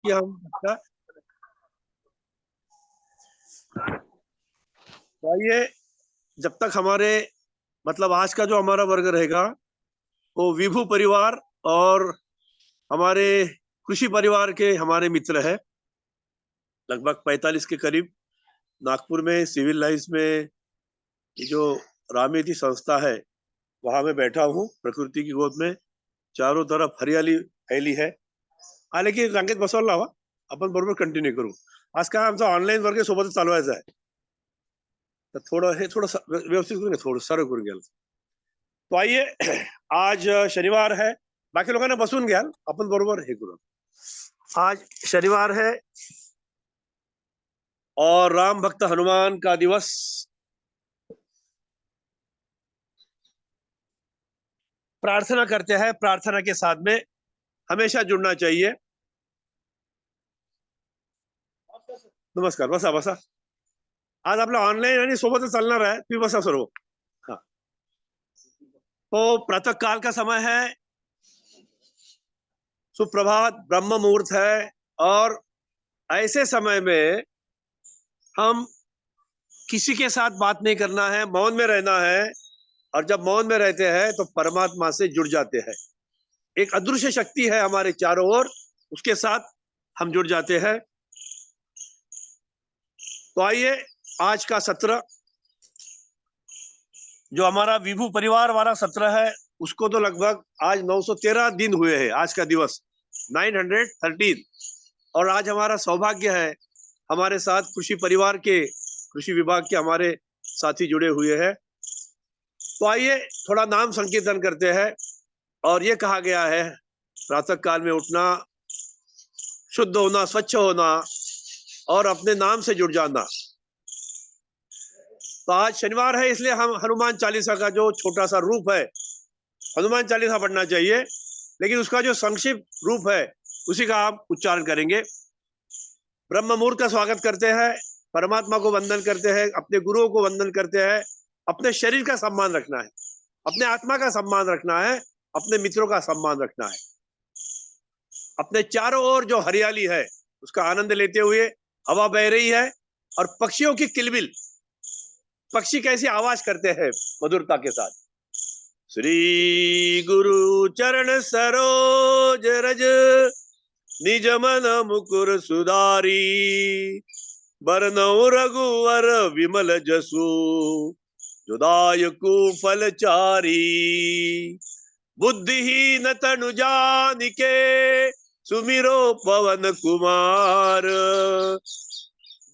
कि हम तो आइए, जब तक हमारे मतलब आज का जो हमारा वर्ग रहेगा वो विभू परिवार और हमारे कृषि परिवार के हमारे मित्र है, लगभग 45 के करीब। नागपुर में सिविल लाइंस में ये जो रामेती संस्था है वहां मैं बैठा हूँ प्रकृति की गोद में। चारों तरफ हरियाली फैली है। आले की रांगेत बसवला हवा आपण बरोबर कंटिन्यू करू। आज काय आमचा ऑनलाईन वर्ग सोबतच चालवायचा आहे, तर थोडं हे थोडं व्यवस्थित करून घ्या, थोडं सरळ करून घ्याल। तो आइए, आज शनिवार है, बाकी लोकांना बसून घ्याल, आपण बरोबर हे करू। आज शनिवार है और राम भक्त हनुमान का दिवस। प्रार्थना करते हैं, प्रार्थना के साथ में हमेशा जुड़ना चाहिए। नमस्कार, बसा बसा। आज आपला ऑनलाईन आणि सोबतच चालणार आहे, तुम्ही बसा सर्व। हाँ, तो प्रातः काल का समय है, सुप्रभात ब्रह्म मुहूर्त है और ऐसे समय में हम किसी के साथ बात नहीं करना है, मौन में रहना है। और जब मौन में रहते हैं तो परमात्मा से जुड़ जाते हैं। एक अदृश्य शक्ति है हमारे चारों ओर, उसके साथ हम जुड़ जाते हैं। तो आइए, आज का सत्र जो हमारा विभू परिवार वाला सत्र है उसको तो लगभग आज 913 दिन हुए हैं। आज का दिवस 913। और आज हमारा सौभाग्य है, हमारे साथ कृषि परिवार के कृषि विभाग के हमारे साथी जुड़े हुए हैं। तो आइए थोड़ा नाम संकीर्तन करते हैं। और ये कहा गया है प्रातः काल में उठना, शुद्ध होना, स्वच्छ होना और अपने नाम से जुड़ जाना। तो आज शनिवार है इसलिए हम हनुमान चालीसा का जो छोटा सा रूप है, हनुमान चालीसा पढ़ना चाहिए, लेकिन उसका जो संक्षिप्त रूप है उसी का आप उच्चारण करेंगे। ब्रह्म मुहूर्त का स्वागत करते हैं, परमात्मा को वंदन करते हैं, अपने गुरुओं को वंदन करते हैं। अपने शरीर का सम्मान रखना है, अपने आत्मा का सम्मान रखना है, अपने मित्रों का सम्मान रखना है। अपने चारों ओर जो हरियाली है उसका आनंद लेते हुए हवा बह रही है और पक्षियों की किलबिल, पक्षी कैसी आवाज करते हैं मधुरता के साथ। श्री गुरु चरण सरोज रज निज मन मुकुर सुधारी, बरनऊ रघुवर विमल जसु जो दायकु फल चारी। बुद्धिहीन तनु जानिके सुमिरो पवन कुमार,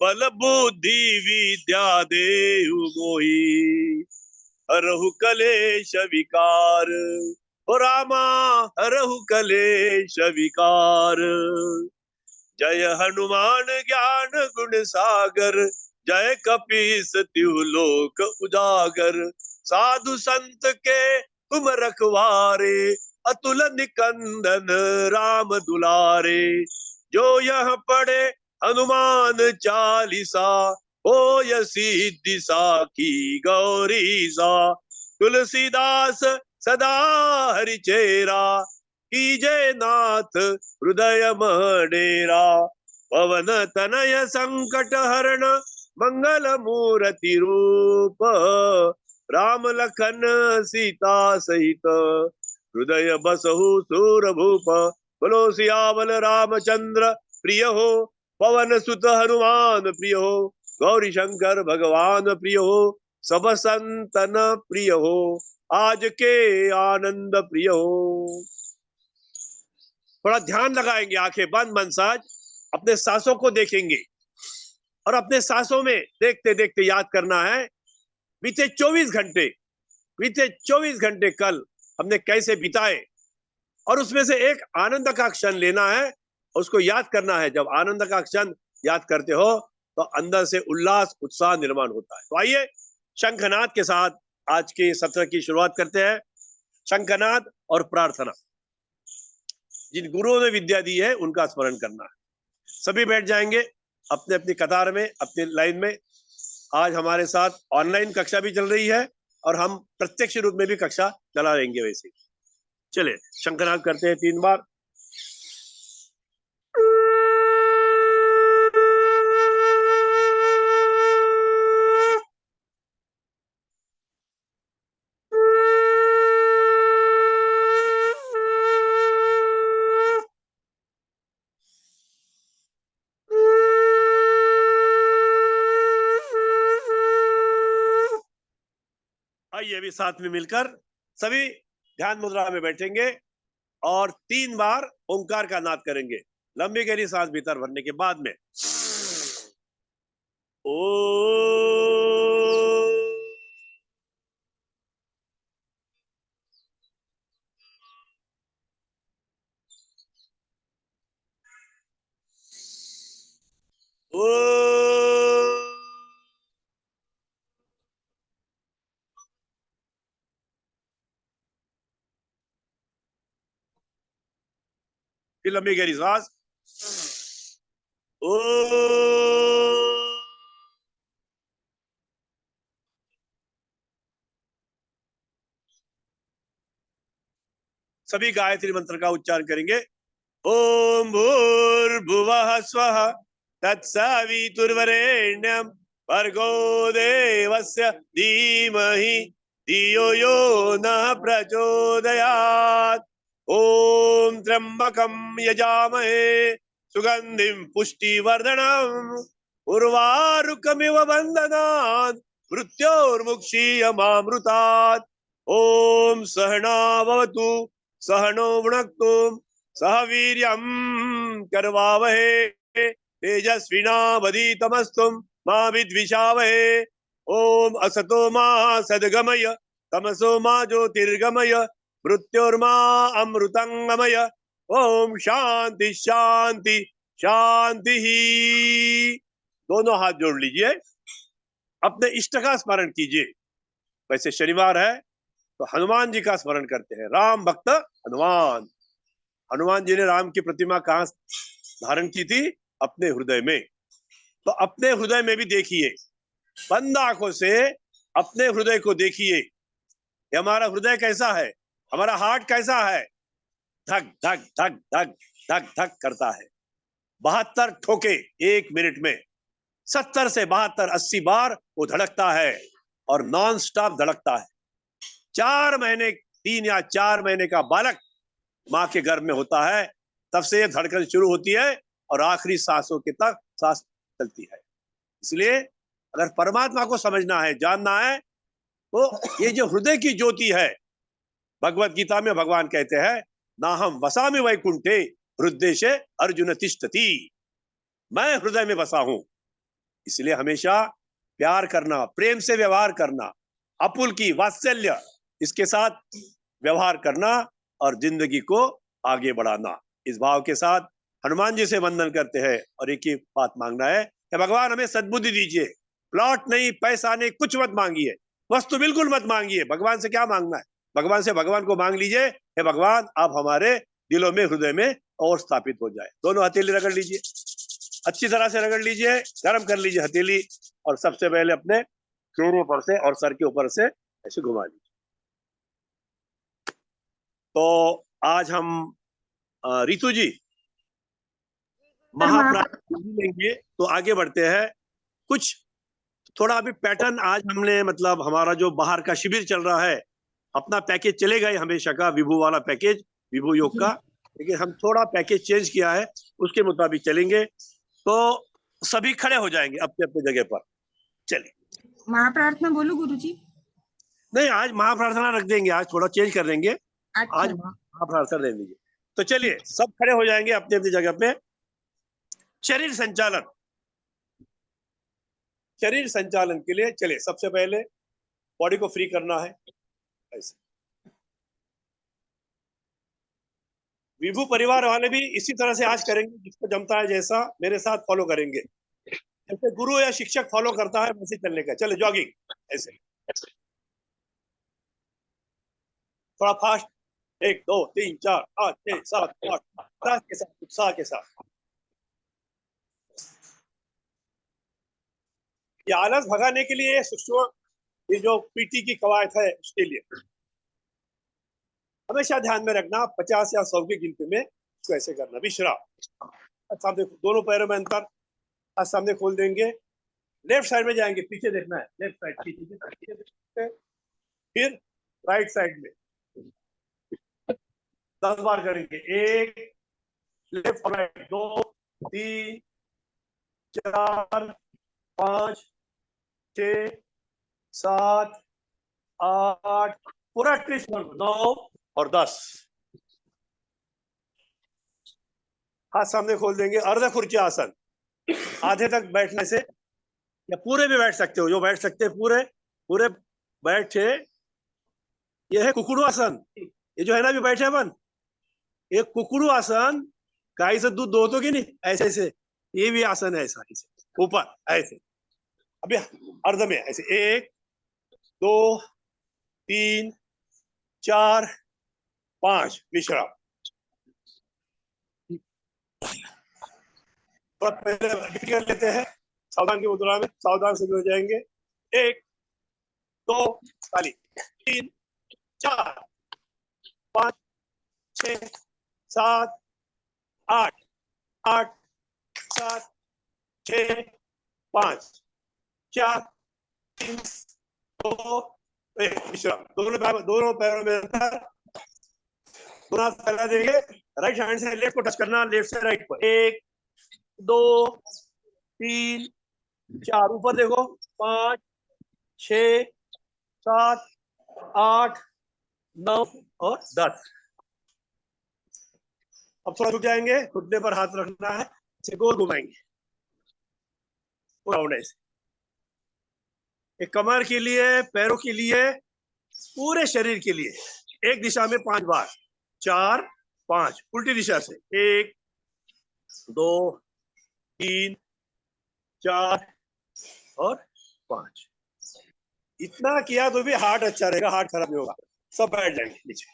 बल बुद्धि विद्या देहु मोहि हरहु कलेश विकार। ओ रामा हरहु कलेश विकार। जय हनुमान ज्ञान गुण सागर, जय कपीस तिहु लोक उजागर। साधु संत के तुम रखवारे, अतुल निकंदन राम दुलारे। जो यह पढ़े हनुमान चालीसा, होय सिद्धि साखी गौरी सा। तुलसीदास सदा हरिचेरा, कीजे नाथ हृदय डेरा। पवन तनय संकट हरण, मंगल मूर्ति रूप। राम लखन सीता सहित, हृदय बसहु सूर भूप। बोलो सियावल रामचंद्र प्रिय हो, पवन सुत हनुमान प्रिय हो। गौरी शंकर भगवान प्रिय हो, सब संतन प्रिय हो। आज के आनंद प्रिय हो। थोड़ा ध्यान लगाएंगे, आंखें बंद मन साज, अपने सांसों को देखेंगे और अपने सांसों में देखते देखते याद करना है बीते 24 घंटे कल हमने कैसे बिताए। और उसमें से एक आनंद का क्षण लेना है, उसको याद करना है। जब आनंद का क्षण याद करते हो तो अंदर से उल्लास उत्साह निर्माण होता है। तो आइए शंखनाद के साथ आज के सत्र की शुरुआत करते हैं। शंखनाद और प्रार्थना, जिन गुरुओं ने विद्या दी है उनका स्मरण करना है। सभी बैठ जाएंगे अपने अपनी कतार में, अपनी लाइन में। आज हमारे साथ ऑनलाइन कक्षा भी चल रही है और हम प्रत्यक्ष रूप में भी कक्षा चला लेंगे। वैसे चले शंखनाद करते हैं 3 बार। आइए अभी साथ में मिलकर सभी ध्यान मुद्रा में बैठेंगे और 3 बार ओंकार का नाद करेंगे, लंबी गहरी सांस भीतर भरने के बाद में। ओ फिर लंबी गहरी सांस। ओ सभी गायत्री मंत्र का उच्चारण करेंगे। ओम भूर्भुवः स्वः तत्सवितुर्वरेण्यं भर्गो देवस्य धीमहि धियो यो नः प्रचोदयात्। ओम त्र्यंबकं यजामहे सुगंधिं पुष्टिवर्धनम् उर्वारुकमिव बन्धनात् मृत्योर्मुक्षीयमामृतात्। ओम सहना भवतु सहनो भुनक्तु सह वीर्यं करवावहे तेजस्विनावधीतमस्तु मा विद्विषावहे। ओम असतो मा सद्गमय तमसो मा ज्योतिर्गमय मृत्योर्मा अमृतंगमय। ओम शांति शांति शांति ही। दोनों हाथ जोड़ लीजिए, अपने इष्ट का स्मरण कीजिए। वैसे शनिवार है तो हनुमान जी का स्मरण करते हैं। राम भक्त हनुमान, हनुमान जी ने राम की प्रतिमा कहां धारण की थी? अपने हृदय में। तो अपने हृदय में भी देखिए, बंद आंखों से अपने हृदय को देखिए। हमारा हृदय कैसा है, हमारा हार्ट कैसा है? धक धक धक धक धक धक करता है। 72 ठोके 1 मिनट में, 70 से 72 80 बार वो धड़कता है और नॉन स्टॉप धड़कता है। 4 महीने 3 या 4 महीने का बालक माँ के गर्भ में होता है, तब से ये धड़कन शुरू होती है और आखिरी सांसों के तक सांस चलती है। इसलिए अगर परमात्मा को समझना है, जानना है, तो ये जो हृदय की ज्योति है, भगवत गीता में भगवान कहते हैं ना हम वसामि वैकुंठे हृदय अर्जुन तिष्ठति, मैं हृदय में बसा हूं। इसलिए हमेशा प्यार करना, प्रेम से व्यवहार करना, आपुलकी वात्सल्य इसके साथ व्यवहार करना और जिंदगी को आगे बढ़ाना। इस भाव के साथ हनुमान जी से वंदन करते हैं और एक ही बात मांगना है कि भगवान हमें सद्बुद्धि दीजिए। प्लॉट नहीं, पैसा नहीं, कुछ मत मांगिए, वस्तु बिल्कुल मत मांगिए। भगवान से क्या मांगना है? भगवान से भगवान को मांग लीजिए, हे भगवान आप हमारे दिलों में, हृदय में और स्थापित हो जाए। दोनों हथेली रगड़ लीजिए, अच्छी तरह से रगड़ लीजिए, गर्म कर लीजिए हथेली और सबसे पहले अपने चेहरे पर से और सर के ऊपर से ऐसे घुमा लीजिए। तो आज हम रितु जी महाप्राण लेंगे, तो आगे बढ़ते हैं। कुछ थोड़ा अभी पैटर्न आज हमने, मतलब हमारा जो बाहर का शिविर चल रहा है, अपना पैकेज चलेगा ही हमेशा का, विभू वाला पैकेज, विभू योग का, लेकिन हम थोड़ा पैकेज चेंज किया है, उसके मुताबिक चलेंगे। तो सभी खड़े हो जाएंगे अपने अपने जगह पर। चलिए महाप्रार्थना बोलो गुरुजी। नहीं, आज महाप्रार्थना रख देंगे, आज थोड़ा चेंज कर देंगे। अच्छा। आज महाप्रार्थना ले लीजिए। तो चलिए सब खड़े हो जाएंगे अपनी अपनी जगह पे। शरीर संचालन, शरीर संचालन के लिए चलिए सबसे पहले बॉडी को फ्री करना है। ऐसे विभू परिवार वाले भी इसी तरह से आज करेंगे, जिसको जमता है जैसा, मेरे साथ फॉलो करेंगे। जैसे गुरु या शिक्षक फॉलो करता है वैसे चलने का। चले जॉगिंग ऐसे थोड़ा फास्ट, 1 2 3 4 5 6 7 8 के साथ, उत्साह के साथ। ये आलस भगाने के लिए सूक्ष्म, ये जो पीटी की कवायद है उसके लिए हमेशा ध्यान में रखना, 50 या 100 की गिनती में इसको ऐसे करना। विश्राम, सामने दोनों पैरों में अंतर, आज सामने खोल देंगे, लेफ्ट साइड में जाएंगे, पीछे देखना है, लेफ्ट साइड पीछे, फिर राइट साइड में 10 बार करेंगे। 1 लेफ्ट राइट, 2 3 4 5 6 7 8, पूरा ट्विस्ट, 9 और 10। हाथ सामने खोल देंगे, अर्ध खुर्ची आसन। आधे तक बैठने से या पूरे भी बैठ सकते हो, जो बैठ सकते हैं पूरे पूरे बैठे। ये है कुकड़ू आसन। ये जो है ना अभी बैठे अपन, एक कुकड़ू आसन। गाय से दूध दो तो कि नहीं, ऐसे ऐसे ये भी आसन है, ऐसा ऐसे ऊपर ऐसे। अभी अर्ध में ऐसे 1 2 3 4 5 विश्राम। और पहले कर लेते हैं सावधान की मुद्रा में, सावधान से हो जाएंगे। 1 2 ताली, 3 4 5 6 7 8 8 7 6 5 4 3 2 1 विश्राम। दोनों पैरों में अंतर, दोनों हाथ फैला देंगे। राइट हैंड से लेफ्ट को टच करना, लेफ्ट से राइट को। 1 2 3 4, ऊपर देखो, 5 6 7 8 9 और 10। अब थोड़ा रुक जाएंगे, घुटने पर हाथ रखना है, इसे गोल घुमाएंगे राउंड ऐसे। एक कमर के लिए, पैरों के लिए, पूरे शरीर के लिए। एक दिशा में 5 बार, 4 5, उल्टी दिशा से 1 2 3 4 और 5। इतना किया तो भी हार्ट अच्छा रहेगा, हार्ट खराब नहीं होगा। सब बैठ जाएंगे नीचे।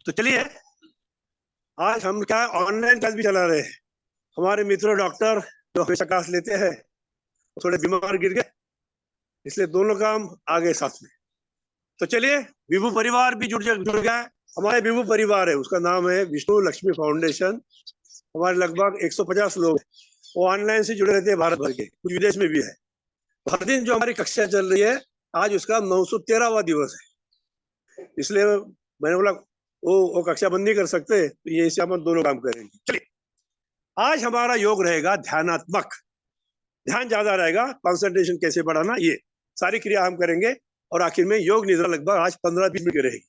तो चलिए, आज हम क्या ऑनलाइन क्लास भी चला रहे हैं। हमारे मित्र डॉक्टर जो हमेशा क्लास लेते हैं थोड़े बीमार गिर गए, इसलिए दोनों काम आ गए साथ में। तो चलिए, विभू परिवार भी जुड़ गया। हमारे विभू परिवार है, उसका नाम है विष्णु लक्ष्मी फाउंडेशन। हमारे लगभग 150 लोग हैं, वो ऑनलाइन से जुड़े रहते हैं, भारत भर के, कुछ विदेश में भी है। हर दिन जो हमारी कक्षा चल रही है, आज उसका 913वां दिवस है। इसलिए मैंने बोला वो कक्षा बंद नहीं कर सकते, तो ये इसे हम दोनों काम करेंगे। चलिए, आज हमारा योग रहेगा ध्यानात्मक। ध्यान ज्यादा रहेगा, कंसंट्रेशन कैसे बढ़ाना, ये सारी क्रिया हम करेंगे। और आखिर में योग निद्रा लगभग आज 15-20 मिनट की रहेगी।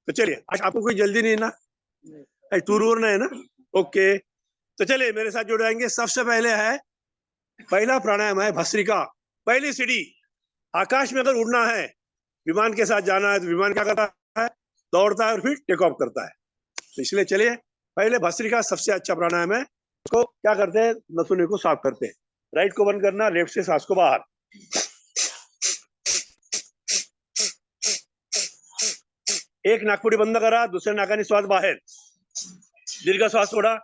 तो चलिए, आज आपको कोई जल्दी नहीं ना, टूर वूर नहीं है ना? ओके, तो चलिए मेरे साथ जुड़ जाएंगे। सबसे पहले है, पहला प्राणायाम है भस्त्रिका। पहली सीढ़ी, आकाश में अगर उड़ना है, विमान के साथ जाना है, तो विमान क्या करता है? दौड़ता है और फिर टेक ऑफ करता है। तो इसलिए चलिए, पहले भस्त्रिका सबसे अच्छा प्राणायाम है। उसको क्या करते हैं? नसों को साफ करते हैं। राइट को बंद करना, लेफ्ट से सांस को बाहर। एक नाकपुडी बंद करा, दूसरे नाकानी श्वास बाहेर। दीर्घ श्वास सोडा।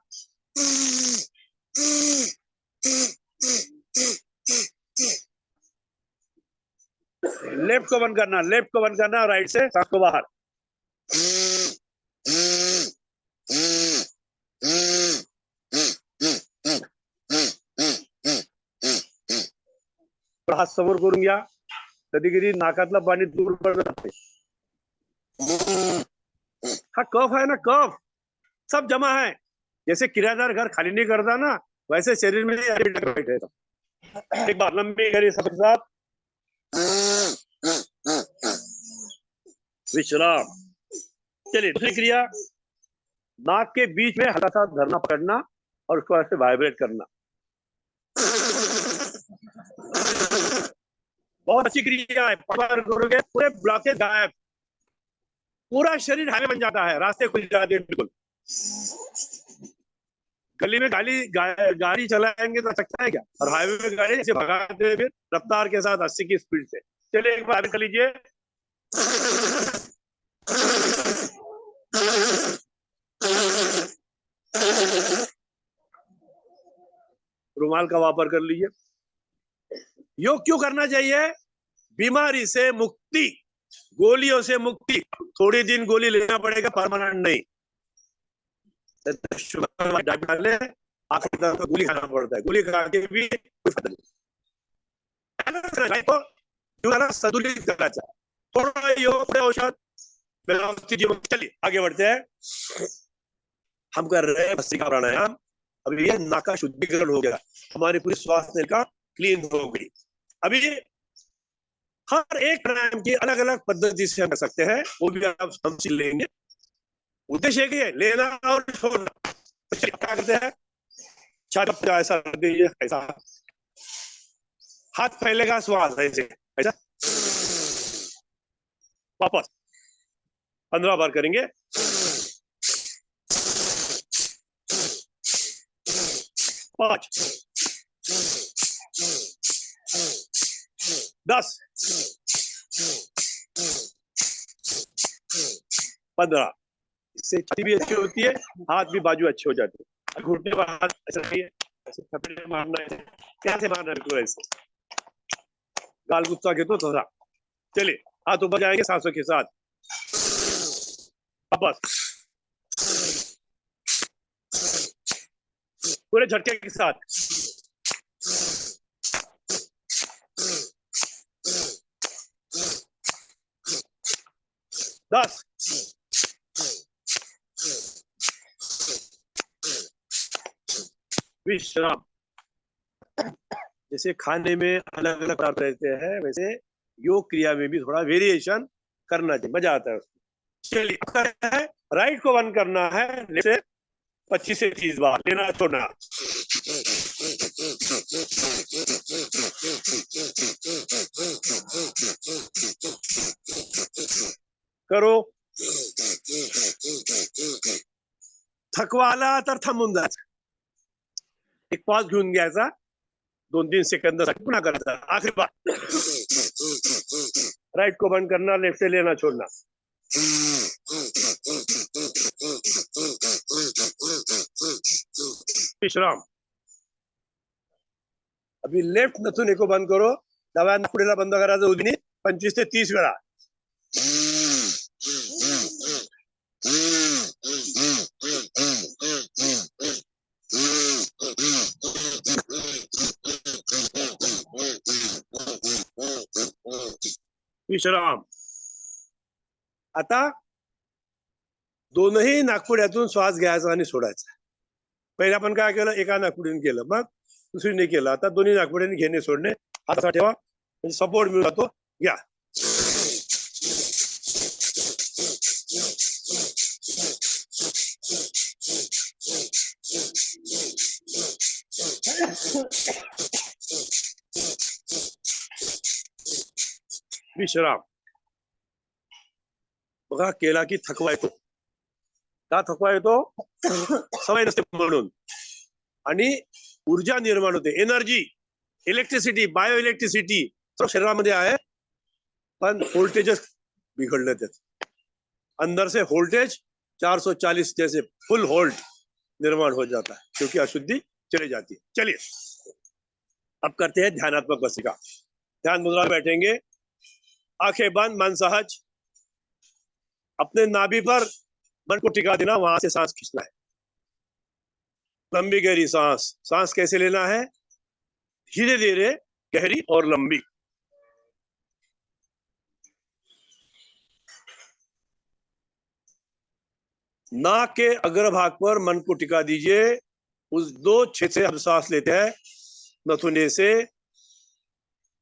लेफ्ट को बंद करना, लेफ्ट को बंद करना, राइट से सांस को बाहर। हात समोर करून घ्या। कधी कधी नाकातलं पाणी दूर पडत, हा कफ है ना, कफ सब जमा है। जैसे किराएदार घर खाली नहीं करता ना, वैसे शरीर में बैठे। एक बार लंबी करिए सबके साथ, विश्राम। चलिए, दूसरी क्रिया, नाक के बीच में हल्का सा धरना पकड़ना और उसको ऐसे वाइब्रेट करना। बहुत अच्छी क्रिया है। करोगे पूरे ब्लॉकेज गायब, पूरा शरीर हाईवे बन जाता है, रास्ते खुल जाते हैं बिल्कुल। गली में गाड़ी चलाएंगे तो सकता है क्या? और हाईवे में गाड़ी ऐसे भगाते हैं फिर रफ्तार के साथ 80 की स्पीड से। चलिए एक बार कर लीजिए। रुमाल का वापर कर लीजिए। योग क्यों करना चाहिए? बीमारी से मुक्ति, गोलियों से मुक्ति। थोड़ी दिन गोली लेना पड़ेगा, परमानेंट नहीं। डाले आखिर तक तो गोली खाना पड़ता है, गोली खा के भी संतुलित करना चाहिए। थोड़ा योग, थोड़ा औषध, चलिए आगे बढ़ते हैं। हम कर रहे हैं भस्त्रिका प्राणायाम। अभी ये नाक का शुद्धिकरण हो गया, हमारी पूरी श्वास नलिका क्लीन हो गई। अभी हर एक प्राणायाम की अलग अलग पद्धति से हम कर सकते हैं, वो भी आप हम सीख लेंगे। उद्देश्य है लेना और छोड़ना। तो क्या करते हैं, चार ऐसा रख दीजिए, ऐसा हाथ फैलेगा, श्वास ऐसे ऐसा, वापस 15 बार करेंगे। 5, 10, 15। इससे छाती भी अच्छी होती है, हाथ भी बाजू अच्छे हो जाते हैं। घुटने पर हाथ ऐसा नहीं है, ऐसे थपड़े मारना है, कैसे मारना है, बिल्कुल ऐसे गाल गुस्सा के तो थोड़ा। चलिए हाथ ऊपर जाएंगे सांसों के साथ, वापस पूरे झटके के साथ। 10, विश्राम। जैसे खाने में अलग अलग पदार्थ रहते हैं, वैसे योग क्रिया में भी थोड़ा वेरिएशन करना चाहिए, मजा आता है उसमें। चलिए राइट को बंद करना है, लेफ्ट से 25 से 30 बार लेना छोड़ना। करो. थकवा आला तर थांबून जायचं, एक पॉज घेऊन घ्यायचा, 2-3 सेकंदासाठी पुन्हा करायचा, आखिरी बार. राइट को बंद करना, लेफ्ट से लेना छोड़ना. विश्राम. अभी लेफ्ट नथुने को बंद करो, डाव्या नाकपुडीला बंद करायचं उजनी 25 ते 30 वेळा. विश्राम. आता दोनही नाकपुड्यातून श्वास घ्यायचा आणि सोडायचा. पहिले आपण काय केलं, एका नाकपुडीने केलं, मग दुसरीने केलं. आता दोन्ही नाकपुड्याने घेणे सोडणे, हात असा ठेवा, म्हणजे सपोर्ट मिळून जातो. घ्या. विश्राम. बघा केला की थकवा येतो. का थकवा येतो? सवय नसते म्हणून. आणि ऊर्जा निर्माण होते, एनर्जी, इलेक्ट्रिसिटी, बायो इलेक्ट्रिसिटी सब शरीरामध्ये आहे, पण व्होल्टेजच बिघडलं त्याचं. अंदर से वोल्टेज 440 जैसे फुल वोल्ट निर्माण हो जाता है, क्योंकि अशुद्धि चली जाती है. चलिए अब करते हैं ध्यानात्मक भस्त्रिका. ध्यान मुद्रा बैठेंगे, आंखें बंद, मन सहज. अपने नाभि पर मन को टिका देना, वहां से सांस खींचना है. लंबी गहरी सांस. सांस कैसे लेना है? धीरे धीरे, गहरी और लंबी. नाक के अग्रभाग पर मन को टिका दीजिए. उस 2 छेद से हम श्वास लेते हैं. नथुने से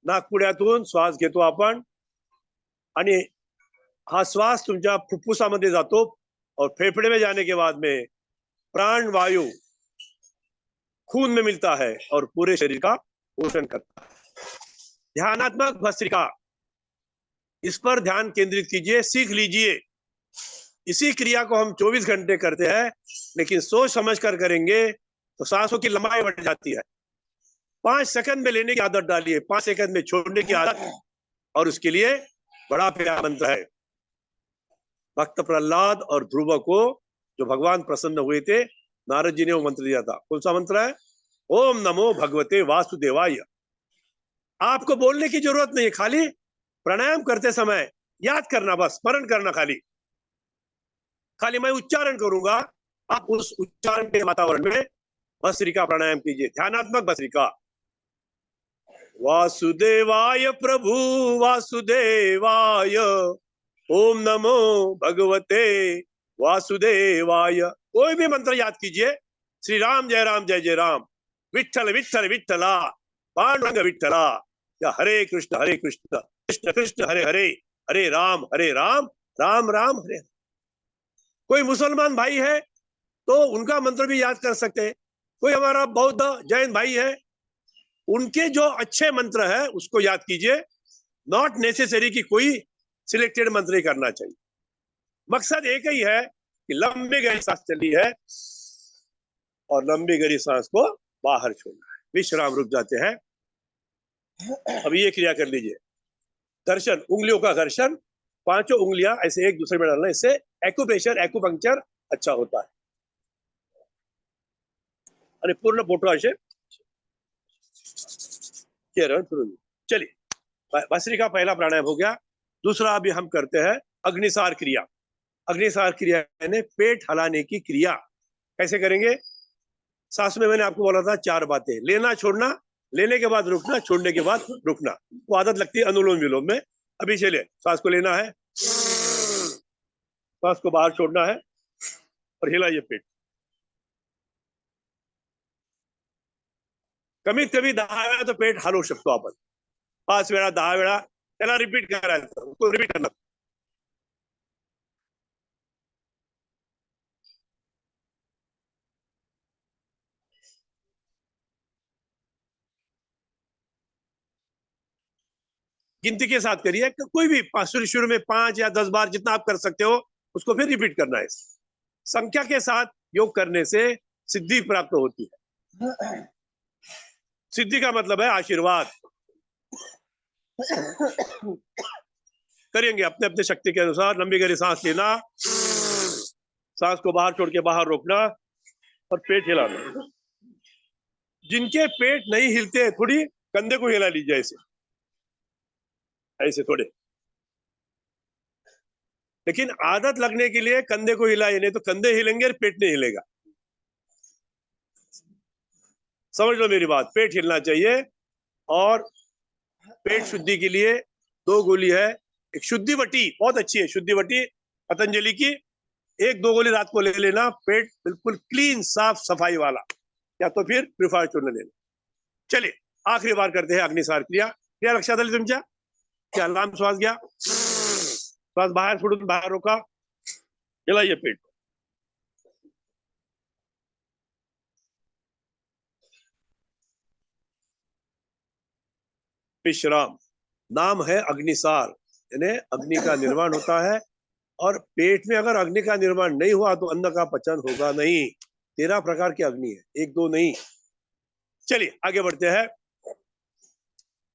नाकपुड्यातून श्वास घेतो आपण, आणि हा श्वास तुमच्या फुफ्फुसामध्ये जातो और फेफड़े में जाने के बाद में प्राण वायु खून में मिलता है और पूरे शरीर का पोषण करता है. ध्यानात्मक भस्त्रिका, इस पर ध्यान केंद्रित कीजिए, सीख लीजिए. इसी क्रिया को हम 24 घंटे करते हैं, लेकिन सोच समझ कर करेंगे तो सांसों की लंबाई बढ़ जाती है. 5 सेकंड में लेने की आदत डालिए, 5 सेकंड में छोड़ने की आदत, और उसके लिए बड़ा प्यारा मंत्र है. भक्त प्रहलाद और ध्रुव को जो भगवान प्रसन्न हुए थे, नारद जी ने वो मंत्र दिया था. कौन सा मंत्र है? ओम नमो भगवते वासुदेवाय. आपको बोलने की जरूरत नहीं है, खाली प्राणायाम करते समय याद करना, बस स्मरण करना. खाली मैं उच्चारण करूंगा, आप उस उच्चारण के वातावरण में भस्त्रिका प्राणायाम कीजिए. ध्यानात्मक भस्त्रिका. वासुदेवाय प्रभु वासुदेवाय, ओम नमो भगवते वासुदेवाय. कोई भी मंत्र याद कीजिए, श्री राम जय जय राम, विठ्ठल विठ्ठल विठ्ठला, पांडुरंग विठ्ठला, या हरे कृष्ण कृष्ण कृष्ण हरे हरे, हरे राम राम राम हरे। कोई मुसलमान भाई है तो उनका मंत्र भी याद कर सकते हैं। कोई हमारा बौद्ध जैन भाई है, उनके जो अच्छे मंत्र है उसको याद कीजिए। नॉट नेसेसरी कि कोई सिलेक्टेड मंत्र ही करना चाहिए। मकसद एक ही है कि लंबी गहरी सांस चली है और लंबी गहरी सांस को बाहर छोड़ना है। विश्राम, रुक जाते हैं। अब ये क्रिया कर लीजिए, घर्षण, उंगलियों का घर्षण, पांचों उंगलियां ऐसे एक दूसरे में डालना, इससे एक्यूप्रेशर एक्यूपंक्चर अच्छा होता है। आणि पूर्ण बोटो असे चलिए, भस्त्री का पहला प्राणायाम हो गया। दूसरा अभी हम करते हैं अग्निसार क्रिया। अग्निसार क्रिया यानी पेट हलाने की क्रिया। कैसे करेंगे? सांस में मैंने आपको बोला था 4 बातें, लेना छोड़ना, लेने के बाद रुकना, छोड़ने के बाद रुकना। वो आदत लगती है अनुलोम विलोम में। अभी चलिए, सांस को लेना है, सांस को बाहर छोड़ना है और हिलाइए पेट। कमीत कमी 10 वेळा तो पेट हलवू शकतो आपण। 5 वेळा 10 वेळा त्याला रिपीट करायचं, उसको रिपीट करना। गिनती के साथ करिए, कोई भी शुरू में 5 या 10 बार जितना आप कर सकते हो उसको फिर रिपीट करना है। संख्या के साथ योग करने से सिद्धि प्राप्त होती है। सिद्धि का मतलब है आशीर्वाद। करेंगे अपने अपने शक्ति के अनुसार। लंबी गहरी सांस लेना, सांस को बाहर छोड़ के बाहर रोकना और पेट हिलाना। जिनके पेट नहीं हिलते, थोड़ी कंधे को हिला लीजिए, ऐसे ऐसे थोड़े। लेकिन आदत लगने के लिए कंधे को हिलाइए, नहीं तो कंधे हिलेंगे और पेट नहीं हिलेगा। समझ लो मेरी बात, पेट हिलना चाहिए। और पेट शुद्धि के लिए 2 गोली है। एक शुद्धि वटी, बहुत अच्छी है शुद्धि वटी पतंजलि की। 1-2 गोली रात को ले लेना, पेट बिल्कुल क्लीन, साफ सफाई वाला, या तो फिर प्रिफायर चूर्ण लेना। चलिए, आखिरी बार करते हैं अग्निसार क्रिया। क्रिया लक्षात आली तुमच्या? क्या लांब श्वास घ्या, श्वास बाहर सोडून बाहर रोका, हिलाइए पेट। विश्राम। नाम है अग्निसार, यानी अग्नि का निर्माण होता है। और पेट में अगर अग्नि का निर्माण नहीं हुआ तो अन्न का पचन होगा नहीं। 13 प्रकार की अग्नि है, 1-2 नहीं। चलिए आगे बढ़ते हैं।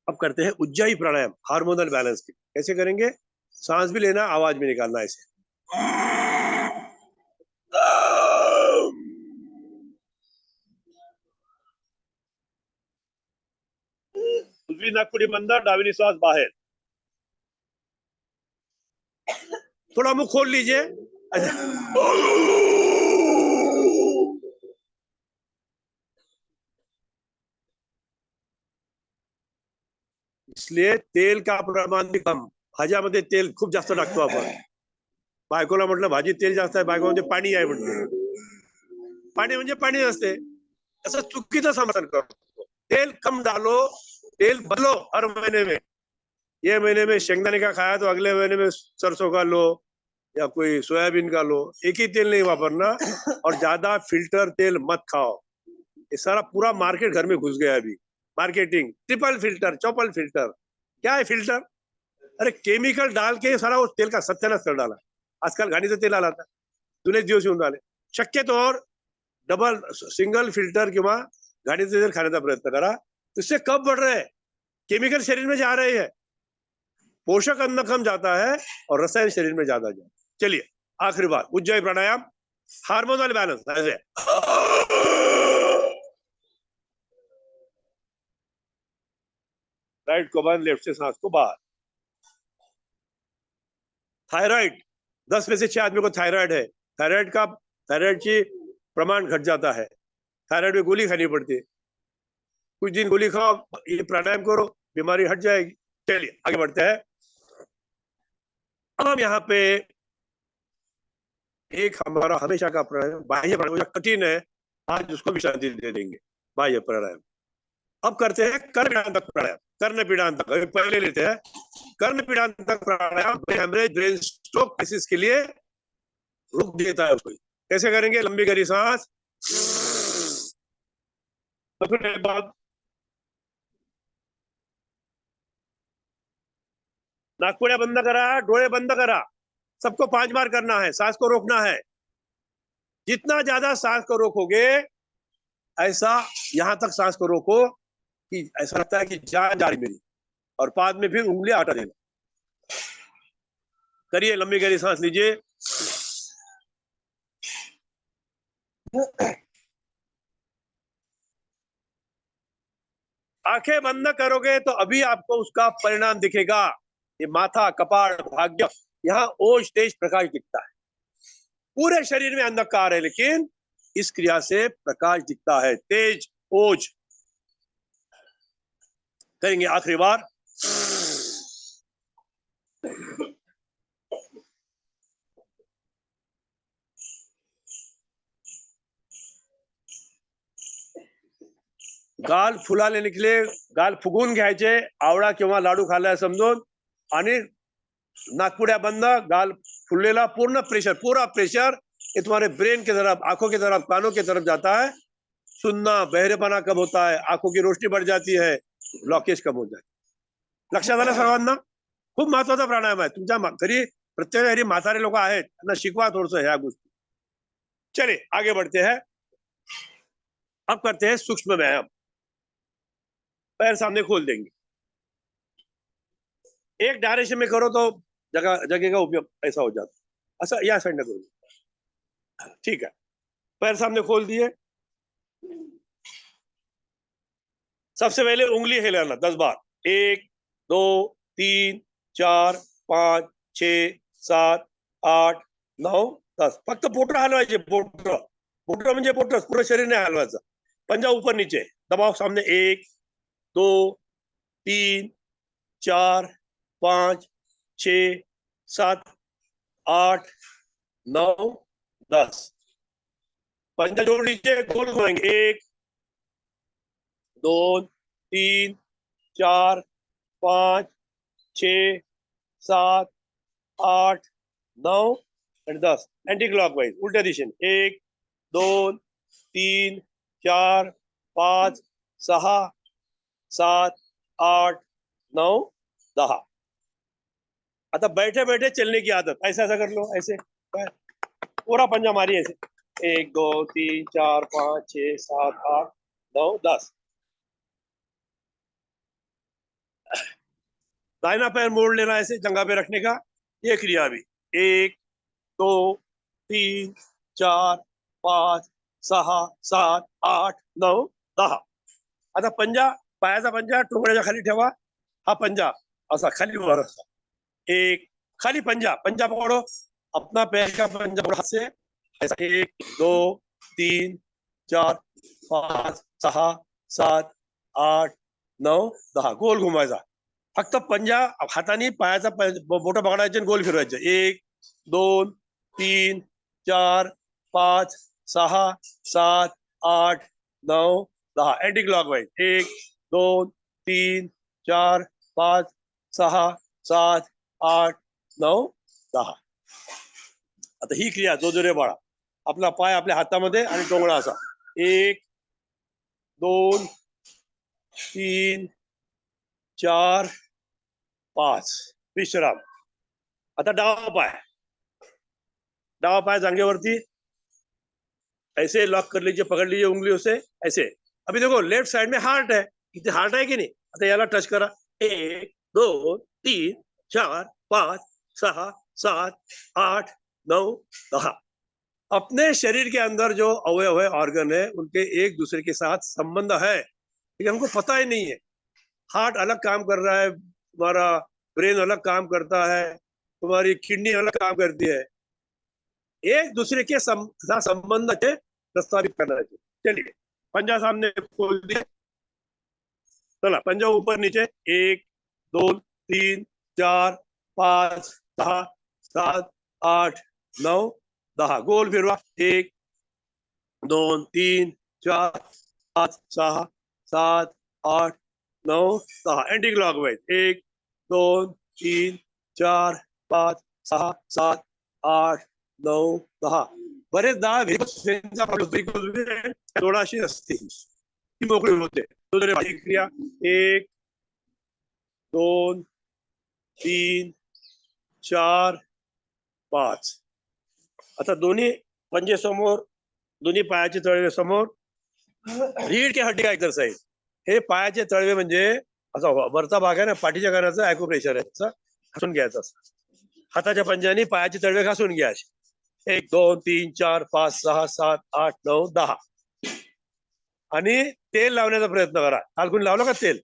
अब करते हैं उज्जाई प्राणायाम, हार्मोनल बैलेंस की। कैसे करेंगे? सांस भी लेना, आवाज भी निकालना, ऐसे। उजवी नाकपुडी बंद, डावी श्वास बाहर। थोड़ा मुंह खोल लीजिए। इसलिए तेल का प्रमाण भी कम। भाज्यामध्ये तेल खूप जास्त टाकतो आपण। बायकोला म्हटलं भाजी तेल जास्त आहे, बायको म्हणजे पाणी आहे म्हणते। पाणी म्हणजे पाणी असते, असं चुकीचं समर्थन करतो। तेल कम डालो, तेल बदलो हर महीने में। ये महीने में शेंगदाने का खाया तो अगले महीने में सरसों का लो या कोई सोयाबीन का लो। एक ही तेल नहीं वापरना। और ज्यादा फिल्टर तेल मत खाओ। ये सारा पूरा मार्केट घर में घुस गया अभी। Marketing, triple filter, Chaupal filter. क्या है फिल्टर? अरे केमिकल डाल के सारा उस तेल का सत्यानाश कर डाला। आजकाल गाडीचं तेल आला, जुने दिवस येऊन राहिले। शक्यतो डबल सिंगल फिल्टर किंवा गाडीचं तेल खाण्याचा प्रयत्न करा। इससे कब बढ़ रहे हैं, केमिकल शरीर में जा रहे हैं, पोषक अन्न कम जाता है और रसायन शरीर में ज्यादा जाता है। चलिए आखिरी बार उज्जैन प्राणायाम, हार्मोनल बैलेंस। ऐसे राइट को बंद, लेफ्ट से सांस को बाहर। थायराइड, 10 में से 6 आदमी को थायराइड है। थायराइड की प्रमाण घट जाता है। थायराइड में गोली खानी पड़ती है। कुछ दिन गोली खाओ, ये प्राणायाम करो, बीमारी हट जाएगी। चलिए आगे बढ़ते हैं। अब हम यहाँ पे एक हमारा हमेशा का प्राणायाम, बाह्य प्राणायाम कठिन है, आज उसको विश्रांति दे देंगे। बाह्य प्राणायाम। अब करते हैं कर्णपीडांतक प्राणायाम। कर्णपीडांतक पहले लेते हैं कर्णपीडांतक प्राणायाम। हेमरेज, ब्रेन स्ट्रोक केसेस के लिए रुक देता है उसको। कैसे करेंगे? लंबी गहरी सांस, तो फिर बाद नाकपुड़िया बंद करा, डोळे बंद करा। सबको 5 बार करना है। सांस को रोकना है। जितना ज्यादा सांस को रोकोगे, ऐसा यहां तक सांस को रोको कि ऐसा लगता है कि जान जा रही मेरी, और बाद में फिर उंगलियां हटा देना। करिए, लंबी गहरी सांस लीजिए। आंखें बंद करोगे तो अभी आपको उसका परिणाम दिखेगा। ये माथा, कपाल, भाग्य, यहाँ ओज तेज प्रकाश दिखता है। पूरे शरीर में अंधकार है, लेकिन इस क्रिया से प्रकाश दिखता है, तेज ओज। करेंगे आखिरी बार। गाल फुला लेने के लिए गाल फुगून घ्यायचे, आवळा किंवा लाडू खाल्लाय समजून, आणि नाकपुड्या बंद, गाल फुललेला, पूर्ण प्रेशर, पूरा प्रेशर ये तुम्हारे ब्रेन की तरफ, आंखों की तरफ, कानों की तरफ जाता है। सुनना, बहरेपना कम होता है, आंखों की रोशनी बढ़ जाती है, ब्लॉकेज कम हो जाती है। लक्षात आलं सर्वांना? खूप महत्वाचा प्राणायाम आहे। तुमच्या घरी प्रत्येक घरी म्हातारे लोक आहेत, त्यांना शिकवा थोडस ह्या गोष्टी। चलिए आगे बढ़ते हैं। अब करते हैं सूक्ष्म व्यायाम। पैर सामने खोल देंगे। एक डायरेक्शन में करो तो जगह का उपयोग ऐसा हो जाता है। ऐसा या साइड में करो। ठीक है, पैर सामने खोल दिए। सबसे पहले उंगली हिलाना 10 बार। 1 2 3 4 5 6 7 8 9 10। फक्त पोटर हलवायचे। पोटर म्हणजे पोटर, पूरे शरीर नहीं हलवायचं। पंजा ऊपर नीचे, दबाव सामने। 1 2 3 4 5 6 7 8 9 10। पंजा जोड़ लीजिए, गोल घुमाएंगे। 1 2 3 4 5 6 7 8 9 और 10। एंटी क्लॉकवाइज, उल्ट्या दिशेने। 1 2 3 4 5 6 7 8 9 10। आता बैठे बैठे चलने की आदत, ऐसा ऐसा कर लो, ऐसे पूरा पंजा मारिए ऐसे। 1 2 3 4 5 6 7 8 9 10। दाहिना पैर मोड़ लेना ऐसे, जंघा पे रखने का। ये क्रिया भी। 1 2 3 4 5 6 7 8 9 10। आता पंजा, पायाचा पंजा टोंगळ्याच्या खाली ठेवा। हा पंजा असा खाली वर असा। 1 खाली पंजा, पंजा पकड़ो, अपना पैर का पंजा पकड़ो हाथ से ऐसा। 1 2 3 4 5 6 7 8 9 10। गोल घुमायचा। फक्त पंजा हाताने पायाचा बोट पकडायचे आणि गोल फिरवायचे। 1 2 3 4 5 6 7 8 9 10। Anti clockwise. 1 2 3 4 5 6 7 8 9 10। आता ही क्रिया जोजोरे बाळा। आपला पाय आपल्या हातामध्ये आणि टोंगळा असा। 1 2 3 4 5। विश्राम। आता डावा पाय जांघेवरती ऐसे लॉक कर लीजिए, पकड़ लीजिए उंगलियों से ऐसे। अभी देखो लेफ्ट साइड में हार्ट है, इथे हार्ट है कि नहीं? आता याला टच करा। 1 2 3 4 5 6 7 8 9 10। अपने शरीर के अंदर जो अवयव है, ऑर्गन है, उनके एक दूसरे के साथ संबंध है, लेकिन हमको पता ही नहीं है। हार्ट अलग काम कर रहा है, तुम्हारा ब्रेन अलग काम करता है, तुम्हारी किडनी अलग काम करती है। एक दूसरे के साथ संबंध के प्रस्तावित करना चाहिए। चलिए पंजा सामने खोल दिया। चला पंजा ऊपर नीचे। 1 2 3 4 5 6 7 8 9 10। गोल फिरवा। 1 2 3 4 5 6 7 8 9 10 अँटी क्लॉकवाईज 1 2 3 4 5 6 7 8 9 10 बरेचदा थोडाशी असते ती मोकळी होते. क्रिया 1 2 3 4 5. आता दोन्ही पंजे समोर, दोन्ही पायाचे तळवे समोर. रीढ़ के हड्डी का एक्सरसाइज. हे पायाचे तळवे म्हणजे असा वरचा भाग आहे ना, पाठीच्या कणाचा ॲक्युप्रेशर आहे, घासून घ्यायचा. हाताच्या पंजानी पायाचे तळवे घासून घ्यायचे. 1 2 3 4 5 6 7 8 9 10. आणि तेल लावण्याचा प्रयत्न करा. काल कोणी लावलं का तेल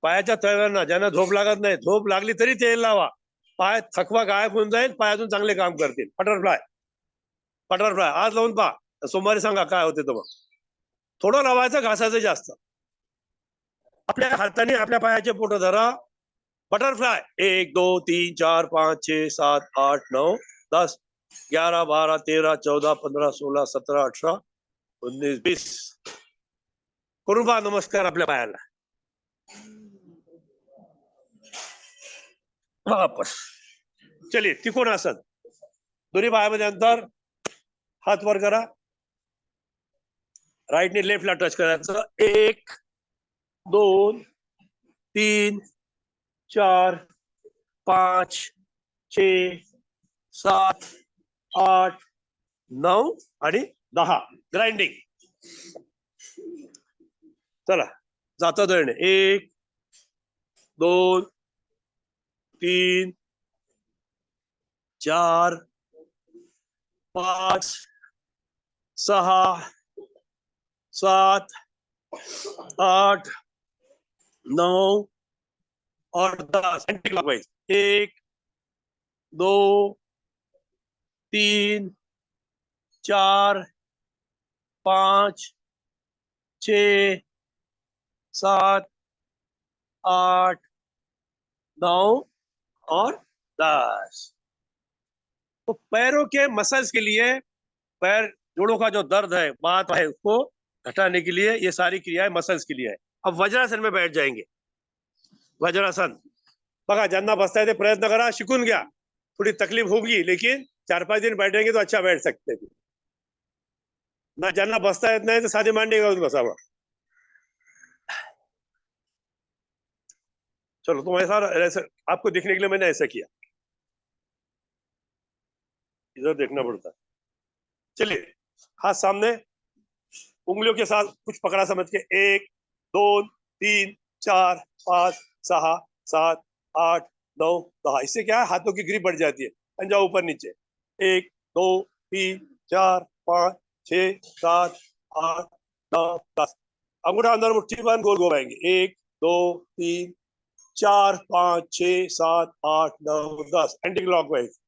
पायाच्या तळव्यांना? ज्यांना झोप लागत नाही, झोप लागली तरी तेल लावा. पाय थकवा गायब होऊन जाईल, पाय अजून चांगले काम करतील. बटरफ्लाय आज लावून पहा, सोमवारी सांगा काय होते. तर मग थोडं लावायचं, घासायचं जास्त. आपल्या हाताने आपल्या पायाचे पोट धरा. बटरफ्लाय 1 2 3 4 5 6 7 8 9 10 11 12 13 14 15 16 17 18 19 20. करून पहा नमस्कार आपल्या पायाला. वापस. चलिए त्रिकोण आसन. दोन्ही पायामध्ये अंतर, हात वर करा. राईटने लेफ्टला टच करायचं. 1 2 3 4 5 6 7 8 9 आणि 10. ग्राइंडिंग. चला जाता दळणे. 1 2 3 4 5 6 7 8 9 और 10. Anti clockwise. 1 2 3 4 5 6 7 8 9 और 10. तो पैरों के मसल्स के लिए, पैर जोड़ों का जो दर्द है, बात है, उसको घटाने के लिए ये सारी क्रियाएं मसल्स के लिए है. अब वज्रासन में बैठ जाएंगे. वज्रासन बघा, ज्यांना बसता येते प्रयत्न करा, शिकून घ्या. थोड़ी तकलीफ होगी, लेकिन 4-5 दिन बैठेंगे तो अच्छा बैठ सकते हैं ना. ज्यांना बसता येत नाही तर साधी मांडी घालून बसावा. चलो तुम्हारे साथ ऐसा, आपको दिखने के लिए मैंने ऐसा किया. इधर देखना पड़ता है. चलिए हाथ सामने, उंगलियों के साथ कुछ पकड़ा समझ के. 1 2 3 4 5 6 7 8 9 10. इससे क्या है, हाथों की ग्रिप बढ़ जाती है. पंजा ऊपर नीचे. 1 2 3 4 5 6 7 8 9 10. अंगूठा अंदर मुट्ठी बंद, गोल घुमाएंगे. 1 2 3 4 5 6 7 8 9 10. Anti clockwise.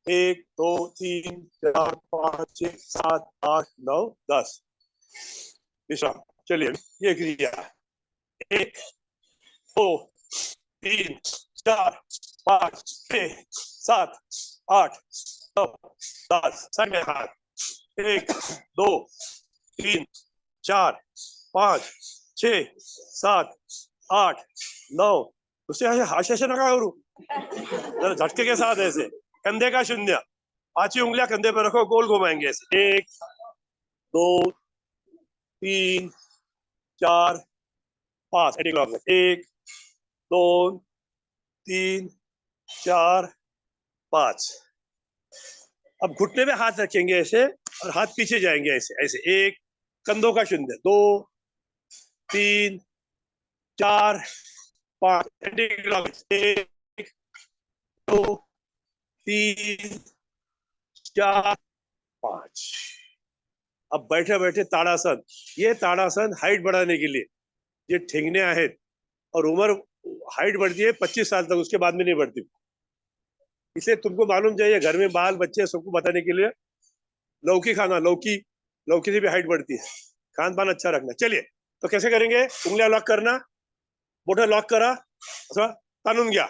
1 2 3 4 5 6 7 8 9 10. विश्राम. चलिए ये क्रिया. 1 2 3 4 5 6 7 8 9 10. संगे हाथ. 1 2 3 4 5 6 7 8 9. उससे आशा नका करू, जरा झटके के साथ ऐसे. कंधे का शून्य. 5 उंगलियां कंधे पर रखो, गोल घुमाएंगे ऐसे. 1 2 3 4 5. 1 2 3 4 5. अब घुटने पे हाथ रखेंगे ऐसे और हाथ पीछे जाएंगे ऐसे ऐसे. 1 कंधों का शून्य. 2 3 4 5. 1 2 3 4 5. अब बैठे बैठे ताड़ासन. ये ताड़ासन हाइट बढ़ाने के लिए, ये ठेंगने आहेत, और उम्र हाइट बढ़ती है 25 साल तक, उसके बाद में नहीं बढ़ती. इसलिए तुमको मालूम चाहिए, घर में बाल बच्चे सबको बताने के लिए, लौकी खाना. लौकी लौकी से भी हाइट बढ़ती है. खान पान अच्छा रखना. चलिए तो कैसे करेंगे. उंगलियां लॉक करना, बोटं लॉक करा, असं ताणून घ्या.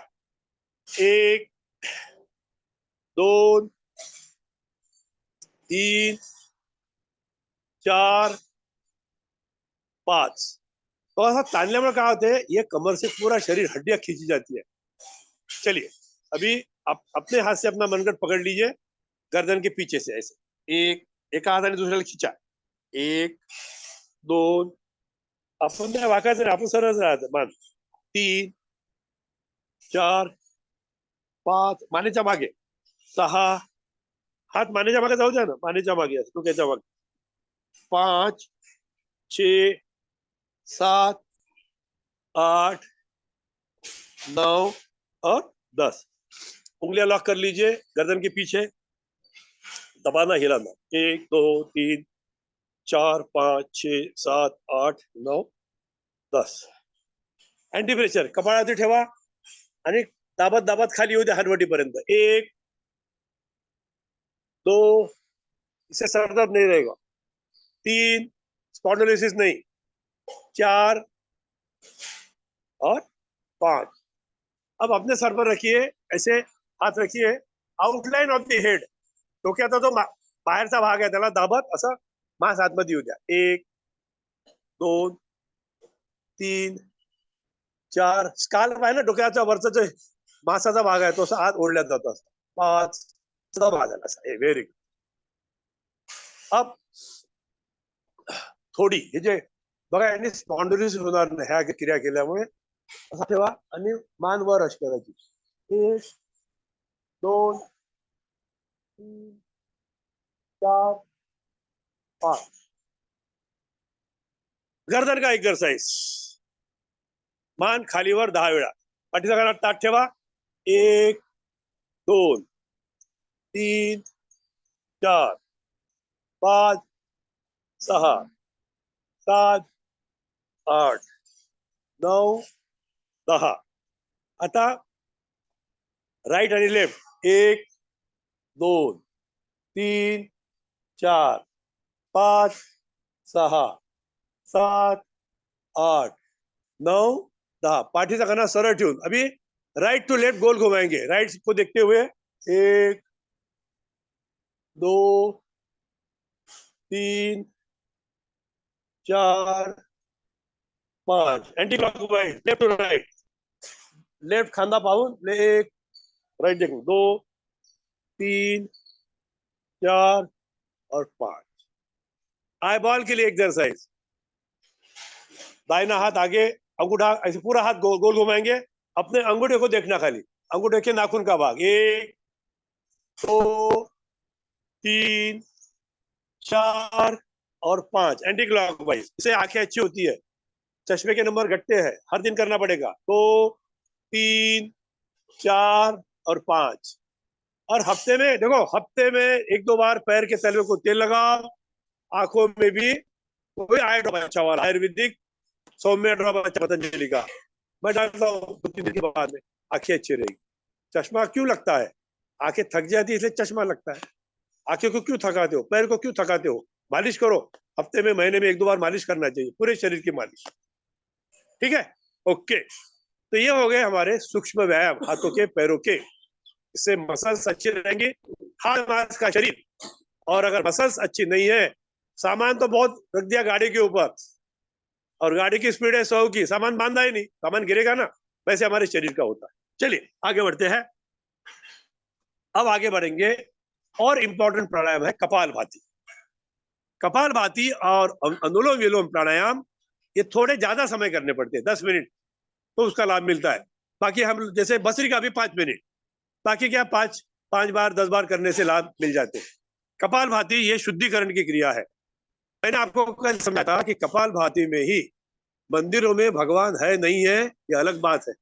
1 2 3 4 5। तो ऐसा ताणल्यामुळे काय होते, ये कमर से पूरा शरीर, हड्डियां खींची जाती है। चलिए अभी आप अपने हाथ से अपना मनगट पकड़ लीजिए, गर्दन के पीछे से ऐसे, एका हाताने दुसऱ्याला खिंचा, 1 2, आपण नाही वाकायचं नाही, आपण सरळ राहायचं मान, 3 4 5, मानेच्या मागे 6, हात मानेच्या मागे जाऊ द्या ना, मानेच्या मागे, डोक्याच्या मागे, 5 6 7 8 9 और 10। उंगलियां लॉक कर लीजिए गर्दन के पीछे, दबाना हिलाना, 1 2 3 4 5 6 7 8 9 10। अँटी प्रेशर कपाळावरती ठेवा आणि दाबत दाबत खाली येऊ द्या हरवटीपर्यंत, 1 2, इससे सर दर्द नहीं रहेगा, 3, स्पॉन्डिलोलिसिस नहीं, 4 और 5। अब अपने सर पर रखिए, ऐसे हात रखिए, आउटलाइन ऑफ द हेड, डोक्याचा जो बाहेरचा भाग आहे त्याला दाबत असं मास आतमध्ये येऊ द्या, 1 2 3 4, स्काल्प आहे ना डोक्याचा वरचा जो मासाचा भाग आहे तो आत ओढल्यात जातो, 5 सब आ जाना चाहिए, वेरी गुड। अब थोडी हे जे बघा यांनी स्पॉन्डिलोसिस होणार नाही ह्या क्रिया केल्यामुळे, असं ठेवा आणि मान वर अशी करायची, 1 2 3 4 5। गर्दन का एक्सरसाइज, मान खालीवर 10 वेळा, पाठीचा कानात ताट ठेवा, 1 2 3 4 5 6 7 8 9 10। आता राईट आणि लेफ्ट, 1 2 3 4 5 6 7 8 9 10। पाठीचा कणा सरळ ठेवून अभी राइट टू लेफ्ट गोल घुमाएंगे, राइट को देखते हुए, 1 2 3 4 5, anti clockwise left to right, left खांदा पाहून, 1 राइट देखो, 2 3 4 और 5। आई बॉल के लिए एक्सरसाइज, दाहिना हाथ आगे, अंगूठा ऐसे पूरा हाथ गोल गोल घुमाएंगे, अपने अंगूठे को देखना खाली, अंगूठे के नाखून का भाग, 1 2 3 4 और 5, एंटी क्लॉकवाइज। इससे आंखें अच्छी होती है, चश्मे के नंबर घटते हैं, हर दिन करना पड़ेगा, 2 3 4 और 5। और हफ्ते में देखो, हफ्ते में 1-2 बार पैर के तलवे को तेल लगाओ, आंखों में भी कोई आई ड्रॉप अच्छा वाला आयुर्वेदिक सौम्य ड्रॉप अच्छा पतंजलि का मैं डालता हूँ, 2-3 दिन के बाद में आंखें अच्छी रहेगी। चश्मा क्यों लगता है, आंखें थक जाती है इसलिए चश्मा लगता है। आंखें को क्यों थकाते हो, पैर को क्यों थकाते हो, मालिश करो, हफ्ते में महीने में 1-2 बार मालिश करना चाहिए, पूरे शरीर की मालिश, ठीक है। ओके, तो ये हो गए हमारे सूक्ष्म व्यायाम हाथों के पैरों के, इससे मसल्स अच्छे रहेंगे, हाथ मास का शरीर। और अगर मसल्स अच्छी नहीं है, सामान तो बहुत रख दिया गाड़ी के ऊपर और गाड़ी की स्पीड है 100 की, सामान बांधा ही नहीं, सामान गिरेगा ना, वैसे हमारे शरीर का होता है। चलिए आगे बढ़ते हैं। अब आगे बढ़ेंगे, और इंपॉर्टेंट प्राणायाम है कपालभाति। कपालभाति और अनुलोम विलोम प्राणायाम ये थोड़े ज्यादा समय करने पड़ते हैं, 10 मिनट तो उसका लाभ मिलता है। बाकी हम जैसे बसरी का भी 5 मिनट, बाकी क्या 5 बार 10 बार करने से लाभ मिल जाते हैं। कपालभाति ये शुद्धिकरण की क्रिया है। मैंने आपको कल समझाया था कि कपालभाति में ही मंदिरों में भगवान है नहीं है ये अलग बात है,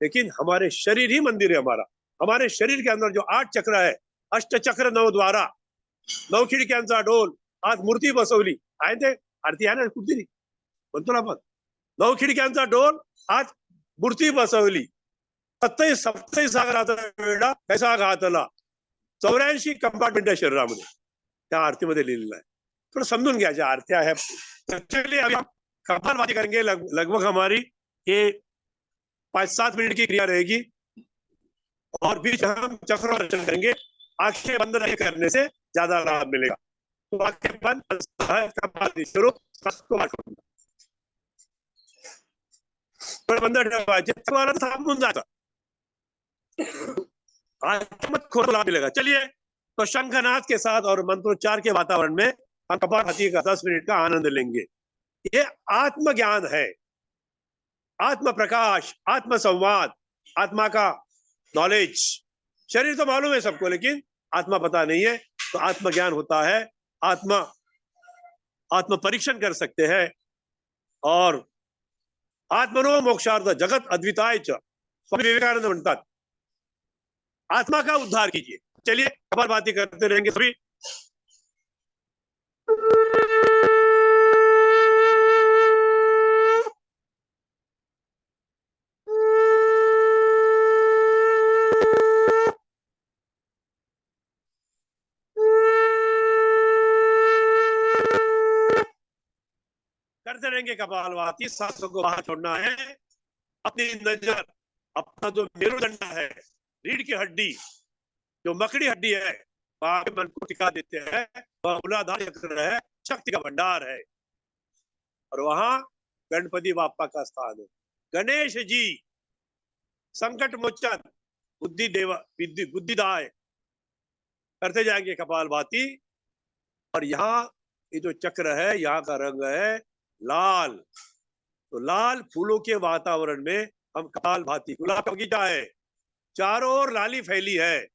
लेकिन हमारे शरीर ही मंदिर है हमारा। हमारे शरीर के अंदर जो 8 चक्र है, अष्ट चक्र 9 द्वारा, 9 खिडक्यांचा डोल, आज मूर्ती बसवली आहे, ते आरती आहे ना कुठली म्हणतो ना आपण, 9 खिडक्यांचा डोल, आज मूर्ती बसवली, 27 सागराचा वेढा कैसा घातला, 84 कंपार्टमेंट आहे शरीरामध्ये, त्या आरतीमध्ये लिहिलेलं आहे। थोड़ा समझून घ्या, ज्या आरत्या है। चलिए अभी हम कपालभाति करेंगे, लगभग हमारी ये 5-7 मिनट की क्रिया रहेगी, और बीच हम चक्रासन करेंगे, आंखें बंद रहे करने से ज्यादा लाभ मिलेगा। वाक्य बंद शुरू पण बंद ठेवायचे तुम्हाला थांबून जायचं मत खोला मिलेगा। चलिए तो शंखनाद के साथ और मंत्रोच्चार के वातावरण में हम कपालभाति का 10 मिनट का आनंद लेंगे। ये आत्मज्ञान है, आत्म प्रकाश, आत्म संवाद, आत्मा का नॉलेज। शरीर तो मालूम है सबको, लेकिन आत्मा पता नहीं है, तो आत्मज्ञान होता है। आत्म परीक्षण कर सकते हैं। और आत्मनो मोक्षार्थ जगत अद्विताय च, स्वामी विवेकानंद म्हणतात आत्मा का उद्धार कीजिए। चलिए कपालभाति करते रहेंगे सभी। करते रहेंगे कपालभाति। सांसों को बाहर छोड़ना है। अपनी नजर, अपना जो मेरुदंड है, रीढ़ की हड्डी, जो मकड़ी हड्डी है, वहां मन को टिका देते हैं। वह मूलाधार चक्र है, शक्ति का भंडार है, और वहां गणपति बापा का स्थान है। गणेश जी संकट मोचन, बुद्धि देव, बुद्धिदाय। करते जाएंगे कपालभाति। और यहाँ ये जो चक्र है, यहाँ का रंग है लाल। तो लाल फूलों के वातावरण में हम कपालभाति, गुलाब का बगीचा है, चारों ओर लाली फैली है,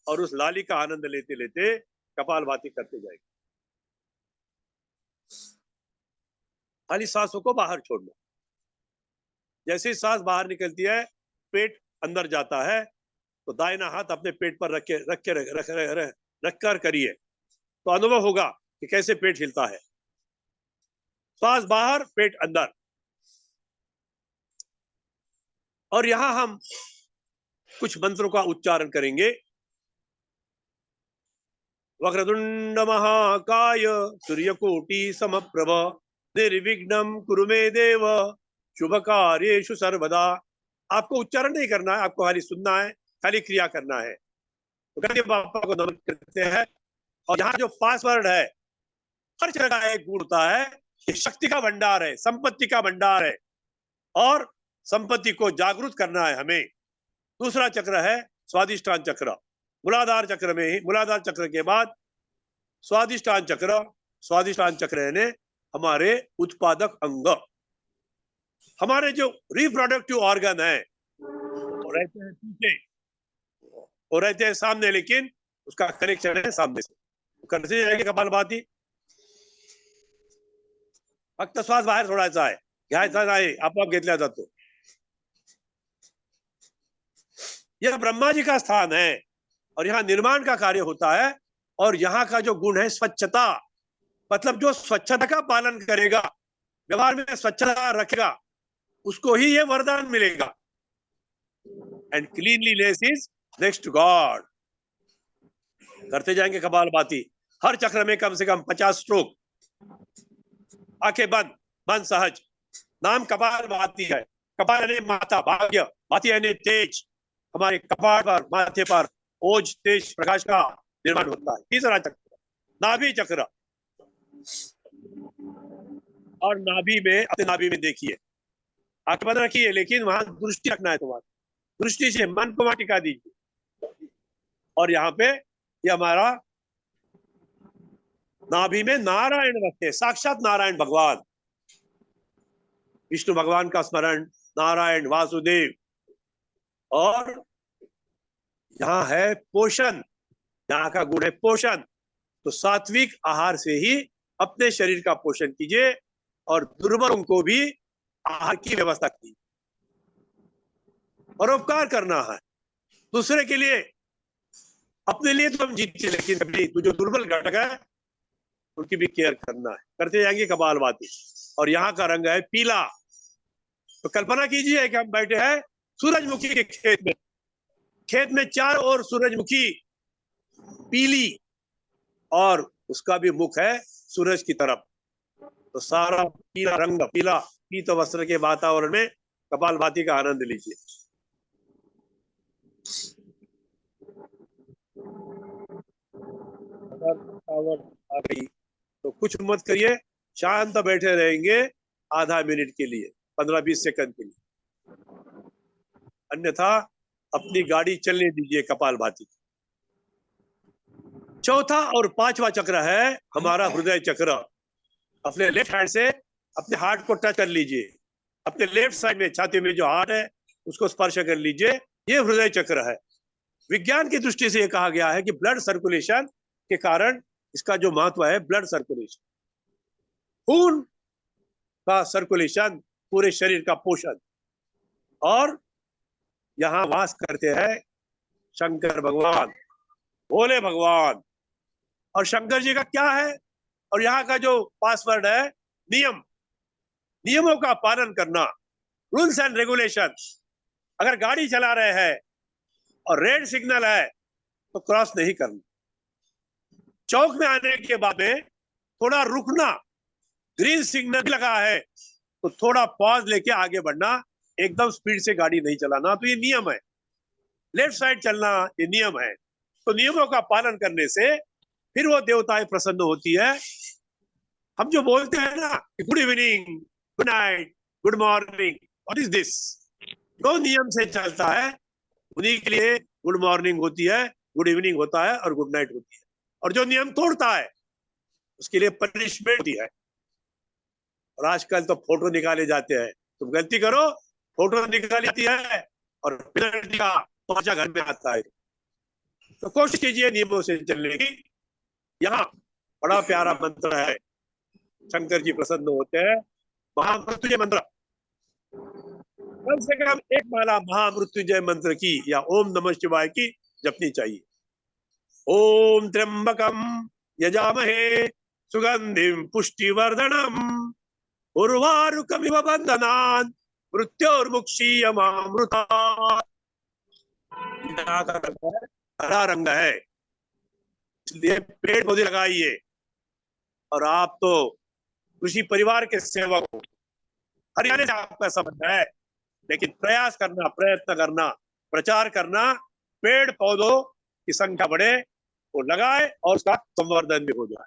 और उस लाली का आनंद लेते लेते कपालभाति करते जाएंगे। खाली सांसों को बाहर छोड़ना। जैसे ही सांस बाहर निकलती है, पेट अंदर जाता है, तो दाहिना हाथ अपने पेट पर रख कर करिए, तो अनुभव होगा कि कैसे पेट हिलता है। सांस बाहर, पेट अंदर। और यहां हम कुछ मंत्रों का उच्चारण करेंगे। वक्रतुंड महाकाय सूर्यकोटि समप्रभ निर्विघ्नं कुरु मे देव शुभ कार्येषु सर्वदा। आपको उच्चारण नहीं करना है, आपको खाली सुनना है, खाली क्रिया करना है। तो गणपति बापा को नमन करते हैं। और यहाँ जो पासवर्ड है, हर जगह एक गुण होता है कि शक्ति का भंडार है, संपत्ति का भंडार है, और संपत्ति को जागृत करना है हमें। दूसरा चक्र है स्वादिष्टान चक्र। मूलाधार चक्र में ही, मूलाधार चक्र के बाद स्वादिष्टान चक्र। स्वादिष्टान चक्र यानी हमारे उत्पादक अंग, हमारे जो रिप्रोडक्टिव ऑर्गन है, वो रहते हैं पीछे, वो रहते हैं सामने, लेकिन उसका कनेक्शन है सामने से। करते जाएंगे कपालभाती। फक्त श्वास बाहेर सोडायचा आहे, घ्यायचा नाही, आपोआप घेतला जातो। यह ब्रह्मा जी का स्थान है, और यहाँ निर्माण का कार्य होता है। और यहाँ का जो गुण है स्वच्छता, मतलब जो स्वच्छता का पालन करेगा, व्यवहार में स्वच्छता रखेगा, उसको ही ये वरदान मिलेगा। And cleanliness is next to God. करते जाएंगे कपालभाति। हर चक्र में कम से कम 50 स्ट्रोक। आंखें बंद, मन सहज। नाम कपालभाति है। कपाल यानी माता, भाग्य, भाति यानी तेज। हमारे कपाल पर, माथे पर ओज, तेज, प्रकाश का निर्माण होता है। तीसरा चक्र नाभि चक्र। और नाभि में, अपने नाभि में देखिए, आंख बंद रखिए, लेकिन वहां दृष्टि रखना है तुम्हारा। दृष्टि से मन को वहां टिका दीजिए। और यहाँ पे ये हमारा नाभि में नारायण रखते, साक्षात नारायण भगवान, विष्णु भगवान का स्मरण, नारायण वासुदेव। और यहाँ है पोषण, यहाँ का गुण है पोषण। तो सात्विक आहार से ही अपने शरीर का पोषण कीजिए, और दुर्बलों को भी आहार की व्यवस्था कीजिए। परोपकार करना है दूसरे के लिए, अपने लिए तो हम जीते, लेकिन अपनी जो दुर्बल घटक है उनकी भी केयर करना है। करते जाएंगे कपालभाति। और यहाँ का रंग है पीला। तो कल्पना कीजिए कि हम बैठे हैं सूरजमुखी के खेत में। खेत में चारों ओर सूरजमुखी पीली, और उसका भी मुख है सूरज की तरफ। तो सारा पीला रंग, पीला पीत वस्त्र के वातावरण में कपालभाति का आनंद लीजिए। गई तो कुछ मत करिए, शांत बैठे रहेंगे आधा मिनट के लिए, 15-20 सेकंड के लिए, अन्यथा अपनी गाड़ी चलने दीजिए कपालभाति। चौथा और पांचवा चक्र है हमारा हृदय चक्र। अपने लेफ्ट हैंड से अपने हार्ट को टच कर लीजिए, अपने लेफ्ट साइड में छाती में जो हार्ट है उसको स्पर्श कर लीजिए, ये हृदय चक्र है। विज्ञान की दृष्टि से यह कहा गया है कि ब्लड सर्कुलेशन के कारण इसका जो महत्व है, ब्लड सर्कुलेशन, खून का सर्कुलेशन, पूरे शरीर का पोषण। और यहां वास करते हैं शंकर भगवान, भोले भगवान। और शंकर जी का क्या है, और यहाँ का जो पासवर्ड है, नियम, नियमों का पालन करना, रूल्स एंड रेगुलेशन। अगर गाड़ी चला रहे हैं और रेड सिग्नल है तो क्रॉस नहीं करना, चौक में आने के बाद में थोड़ा रुकना, ग्रीन सिग्नल लगा है तो थोड़ा पॉज लेके आगे बढ़ना, एकदम स्पीड से गाड़ी नहीं चलाना। तो ये नियम है। लेफ्ट साइड चलना ये नियम है। तो नियमों का पालन करने से फिर वो देवताएं प्रसन्न होती है। हम जो बोलते हैं ना, good evening, good night, good morning, what is this, जो नियम से चलता है उन्हीं के लिए गुड मॉर्निंग होती है, गुड इवनिंग होता है और गुड नाइट होती है। और जो नियम तोड़ता है उसके लिए पनिशमेंट होती है। और आजकल तो फोटो निकाले जाते हैं, तुम गलती करो फोटो निकाली जाती है और पेनल्टी का पर्चा घर में आता है। तो कोशिश कीजिए नियमों से चलने की। यहाँ बड़ा प्यारा मंत्र है, शंकर जी प्रसन्न होते हैं, महामृत्युंजय मंत्र। कम से कम एक माला महामृत्युंजय मंत्र की या ओम नमः शिवाय की जपनी चाहिए। ओम त्र्यंबकम यजामहे सुगंधिम पुष्टिवर्धनम उर्वारुकमिव बंधनान् मृत्योर्मुक्षीयमामृतात्। हरा रंग है, इसलिए पेड़ पौधे लगाइए। और आप तो कृषि परिवार के सेवक हो, हरियाणा से आपका संबंध है, लेकिन प्रयास करना, प्रयत्न करना, प्रचार करना, पेड़ पौधों की संख्या बढ़े, वो लगाए और उसका संवर्धन भी हो जाए।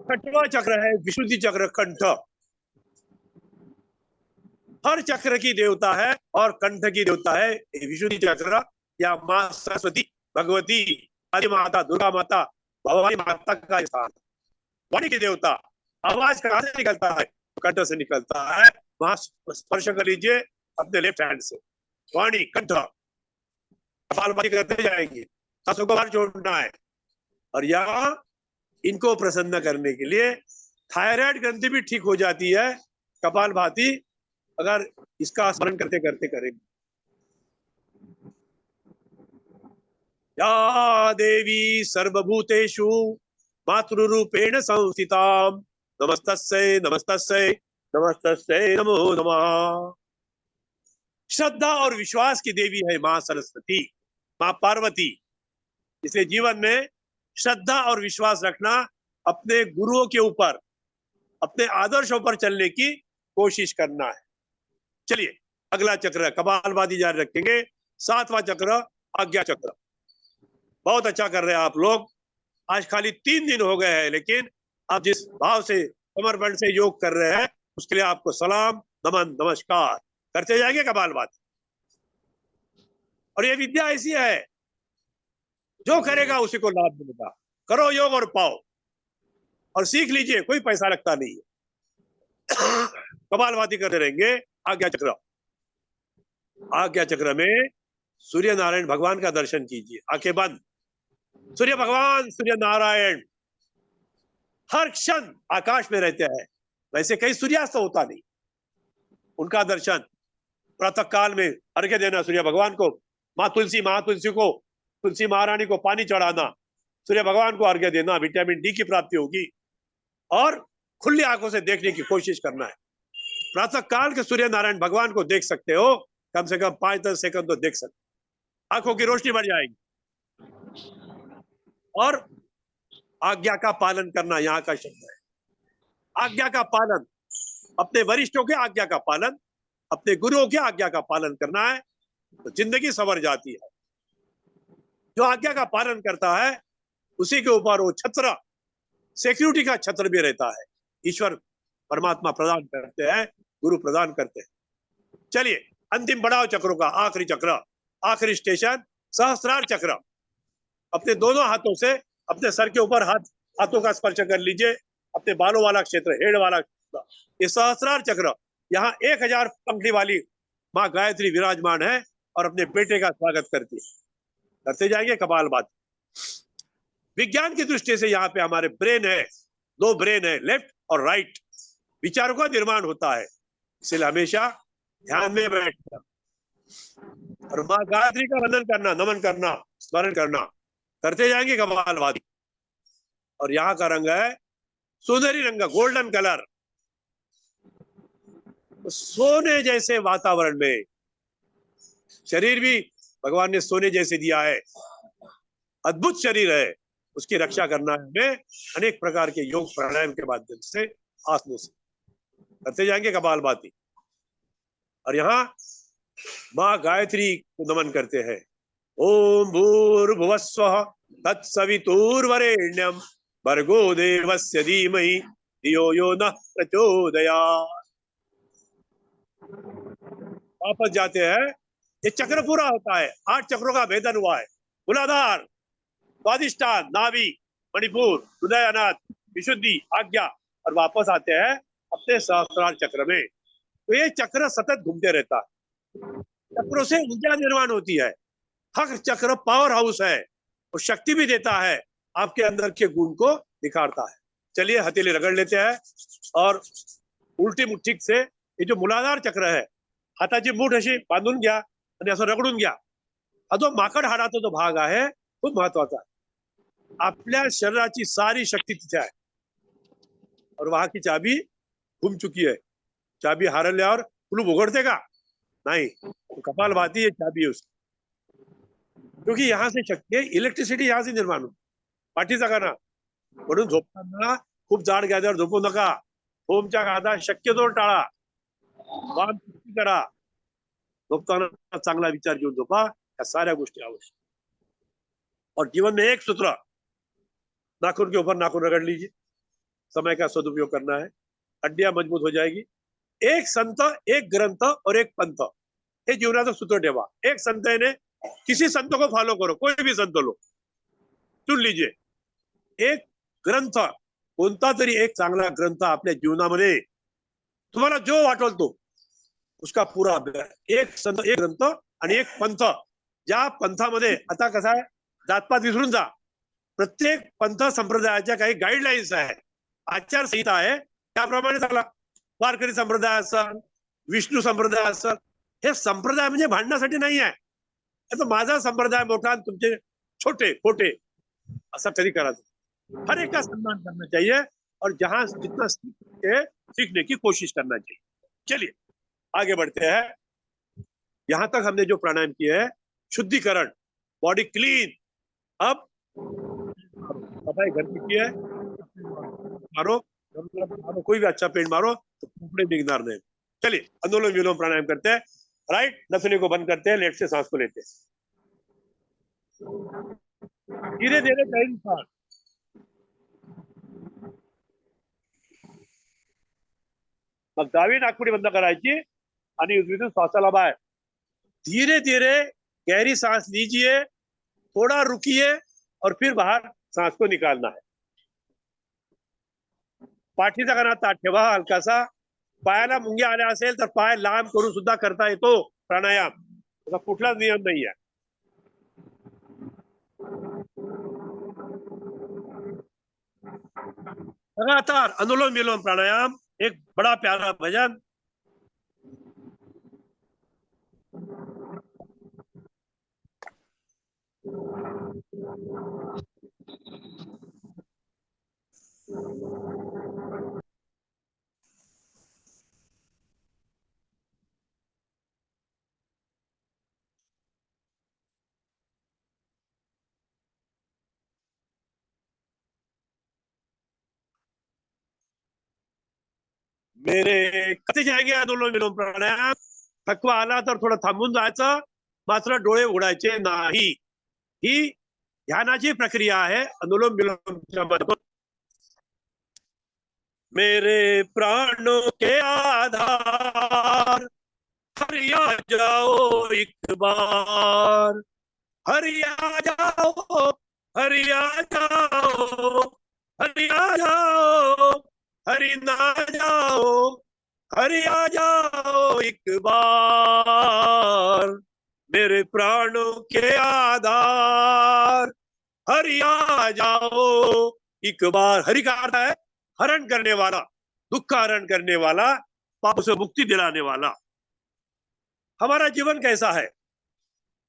छठवां चक्र है विशुद्धि चक्र, कंठ। हर चक्र की देवता है और कंठ की देवता है विशुद्धि चक्र, या मां सरस्वती, भगवती, आदि माता, दुर्गा माता, भवानी माता का स्थान। वाणी की देवता, आवाज कहां से निकलता है, कंठ से निकलता है। वहां स्पर्श कर लीजिए अपने लेफ्ट हैंड से, वाणी, कंठ, कपालभाति करते जाएंगे, सांसों को बाहर छोड़ना है। और यहाँ इनको प्रसन्न करने के लिए थायराइड ग्रंथि भी ठीक हो जाती है कपालभाति, अगर इसका स्मरण करते करते करेंगे। या देवी सर्वभूतेषु मातृरूपेण संस्थितां नमस्तस्यै नमस्तस्यै नमस्तस्यै नमो नमः। श्रद्धा और विश्वास की देवी है मां सरस्वती, मां पार्वती। इसलिए जीवन में श्रद्धा और विश्वास रखना, अपने गुरुओं के ऊपर, अपने आदर्शों पर चलने की कोशिश करना है। चलिए अगला चक्र कपालभाति जारी रखेंगे। 7वां चक्र आज्ञा चक्र। बहुत अच्छा कर रहे हैं आप लोग। आज खाली 3 दिन हो गए हैं, लेकिन आप जिस भाव से, समर्पण से योग कर रहे हैं, उसके लिए आपको सलाम, नमन, नमस्कार करते जाएंगे कपालभाति। और ये विद्या ऐसी है, जो करेगा उसी को लाभ मिलेगा। करो योग और पाओ, और सीख लीजिए, कोई पैसा लगता नहीं है। कपालभाति करते रहेंगे। आज्ञा चक्र, आज्ञा चक्र में सूर्य नारायण भगवान का दर्शन कीजिए, आंखें बंद। सूर्य भगवान, सूर्य नारायण हर क्षण आकाश में रहते हैं, वैसे कहीं सूर्यास्त होता नहीं। उनका दर्शन प्रातः काल में अर्घ्य देना सूर्य भगवान को, माँ तुलसी को, तुलसी महारानी को पानी चढ़ाना, सूर्य भगवान को अर्घ्य देना, विटामिन डी की प्राप्ति होगी। और खुली आंखों से देखने की कोशिश करना है। प्रातः काल के सूर्य नारायण भगवान को देख सकते हो, कम से कम 5-10 सेकंड तो देख सकते, आंखों की रोशनी बढ़ जाएगी। और आज्ञा का पालन करना यहाँ का शब्द है। आज्ञा का पालन, अपने वरिष्ठों के आज्ञा का पालन, अपने गुरुओं की आज्ञा का पालन करना है, तो जिंदगी संवर जाती है। जो आज्ञा का पालन करता है उसी के ऊपर वो छत्र, सिक्योरिटी का छत्र भी रहता है। ईश्वर परमात्मा प्रदान करते हैं, गुरु प्रदान करते हैं। चलिए अंतिम बढ़ाव चक्रों का आखिरी चक्र, आखिरी स्टेशन सहस्त्रार चक्र। अपने दोनों हाथों से अपने सर के ऊपर हाथों का स्पर्श कर लीजिए, अपने बालों वाला क्षेत्र, हेड वाला क्षेत्र, ये सहस्त्रार चक्र। यहाँ 1000 पंखड़ी वाली माँ गायत्री विराजमान है और अपने बेटे का स्वागत करती है। करते जाएंगे कपालभाति। विज्ञान की दृष्टि से यहाँ पे हमारे ब्रेन है, 2 ब्रेन है, लेफ्ट और राइट। विचारों का निर्माण होता है, इसलिए हमेशा ध्यान में बैठना और माँ गायत्री का वंदन करना, नमन करना, स्मरण करना। करते जाएंगे कपालभाति। और यहाँ का रंग है सुनहरी रंग, गोल्डन कलर। सोने जैसे वातावरण में शरीर भी भगवान ने सोने जैसे दिया है, अद्भुत शरीर है। उसकी रक्षा करना है हमें अनेक प्रकार के योग प्राणायाम के माध्यम से, आसनों से। करते जाएंगे कपालभाति। और यहाँ माँ गायत्री को नमन करते हैं। ओम भूर्भुवस्वः तत्सवितुर्वरेण्यं भर्गो देवस्य धीमहि धियो यो नः प्रचोदयात्। वापस जाते हैं, ये चक्र पूरा होता है, 8 चक्रों का भेदन हुआ है। मूलाधार, स्वादिष्ठान, नाभि, मणिपुर, हृदय, अनाथ, विशुद्धि, आज्ञा, और वापस आते हैं अपने सहस्त्रार चक्र में। तो ये चक्र सतत घूमते रहता है, चक्रों से ऊर्जा निर्माण होती है। हर चक्र पावर हाउस है और शक्ति भी देता है, आपके अंदर के गुण को दिखाता है। चलिए हथेली रगड़ लेते हैं और उल्टी मुट्ठी से, ये जो मूलाधार चक्र है, हाताची मूठ अशी बांधून घ्या आणि असं रगडून घ्या। हा जो माकड हाडाचा जो भाग आहे खूप महत्वाचा आहे। आपल्या शरीराची सारी शक्ती तिथे आहे और वहां की चाबी घूम चुकी है। चाबी हारल्यावर कुलूप उघडते का? नहीं, तो कपालभाती ये चाबी है उसकी, क्योंकि यहाँ से शक्ती है, इलेक्ट्रिसिटी यहाँ से निर्माण होती। पाठीचा कणा, म्हणून झोपताना खूप जाड गाद्यावर झोपू नका, ओमच्या गादा शक्यतो टाळा, वाम करा, झोपताना चांगला विचार घेऊन झोपा। या साऱ्या गोष्टी आवश्यक। और जीवन में एक सूत्र, नाखून के ऊपर नाखून रगड़ लीजिए, समय का सदुपयोग करना है, हड्डियां मजबूत हो जाएगी। एक संत, एक ग्रंथ और एक पंथ, हे जीवनाचं सूत्र ठेवा। एक संत ने, किसी संत को फॉलो करो, कोई भी संत लो, चुन लीजिए। एक ग्रंथ, कोणता तरी एक चांगला ग्रंथ आपल्या जीवनामध्ये तुम्हाला जो वाटेल तो, उसका पूरा अभ्यास। एक संत, एक ग्रंथ आणि एक पंथ। ज्या पंथामध्ये, आता कसं आहे, जातपात विसरून जा, प्रत्येक पंथ संप्रदायाच्या काही गाईडलाईन्स आहे, आचारसंहिता आहे, त्याप्रमाणे चाला। वारकरी संप्रदाय असेल, विष्णू संप्रदाय असेल, हे संप्रदाय म्हणजे भांडण्यासाठी नाही आहे। आता माझा संप्रदाय मोठा, तुमचे छोटे खोटे, ऐसा कभी करायचं। हर एक का सम्मान करना चाहिए और जहां जितना सीखने की कोशिश करना चाहिए। चलिए आगे बढ़ते हैं। यहां तक हमने जो प्राणायाम किए है, शुद्धिकरण, बॉडी क्लीन। अब सफाई घर की की है, मारो, मारो, कोई भी अच्छा पेंट मारो तो कपड़े दिखदार नहीं। चलिए अनुलोम विलोम प्राणायाम करते हैं। राइट नथुनी को बंद करते हैं, लेफ्ट से सांस को लेते हैं, धीरे धीरे पहली सांस, मग डावी नाकपुडी बंद करायची आणि उजवीतून श्वासाला बाहेर। धीरे धीरे गहरी सांस लीजिए, थोड़ा रुकिए और फिर बाहर सांस को निकालना है। पाठीचा कणा ताठ ठेवा हलकासा। पायाला मुंग्या आल्या असेल तर पाय लांब करून सुद्धा करता येतो प्राणायाम, त्याचा कुठलाच नियम नाही आहे। लगातार अनुलोम विलोम प्राणायाम, एक बड़ा प्यारा भजन। मेरे कसे जाएंगे अनुलोम विलोम प्राणायाम। थकवा आला तर थोडं थांबून जायचं, मात्र डोळे उघडायचे नाही। ही ध्यानाची प्रक्रिया आहे अनुलोम विलोमच्या माध्यमातून. मेरे प्राणों के आधार हरि आ जाओ एक बार, हरि आ जाओ, हरि आ जाओ, हरि आ जाओ, हरि ना जाओ, हरि आ जाओ एक बार, मेरे प्राणों के आधार हरि आ जाओ एक बार. हरि का अर्थ है हरण करने वाला, दुख का हरण करने वाला, पाप से मुक्ति दिलाने वाला. हमारा जीवन कैसा है?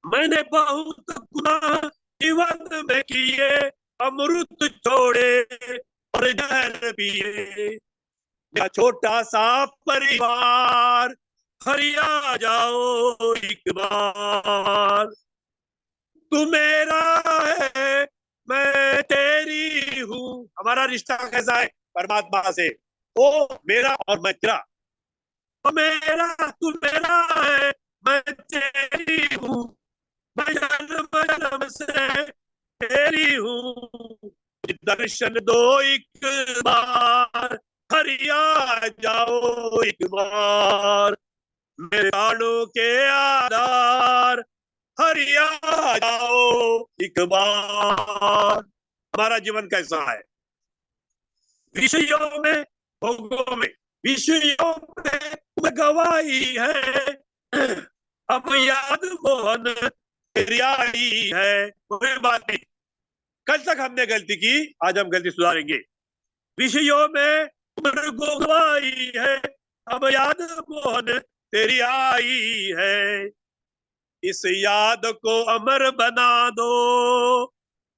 मैंने बहुत गुनाह जीवन में किए, अमृत छोड़े और जहर पिए, मेरा छोटा सा परिवार हरि आ जाओ एक बार. तू मेरा है मैं तेरी हूँ. हमारा रिश्ता कैसा है परमात्मा से? ओ मेरा और मैं तेरा. ओ मेरा तू मेरा है मैं तेरी हूँ, मैं जन्म जन्म से तेरी हूँ. दर्शन दो एक बार, हरि आ जाओ एक बार, मेरे प्राणों के आधार हरि आ जाओ एक बार. हमारा जीवन कैसा है? विषयों में भोगों में, विषयों में गवाही है, अब याद मोहन तेरी आई है. कोई बात नहीं, कल तक हमने गलती की, आज हम गलती सुधारेंगे. विषयों में उम्र गवाही है, अब याद मोहन तेरी आई है, इस याद को अमर बना दो,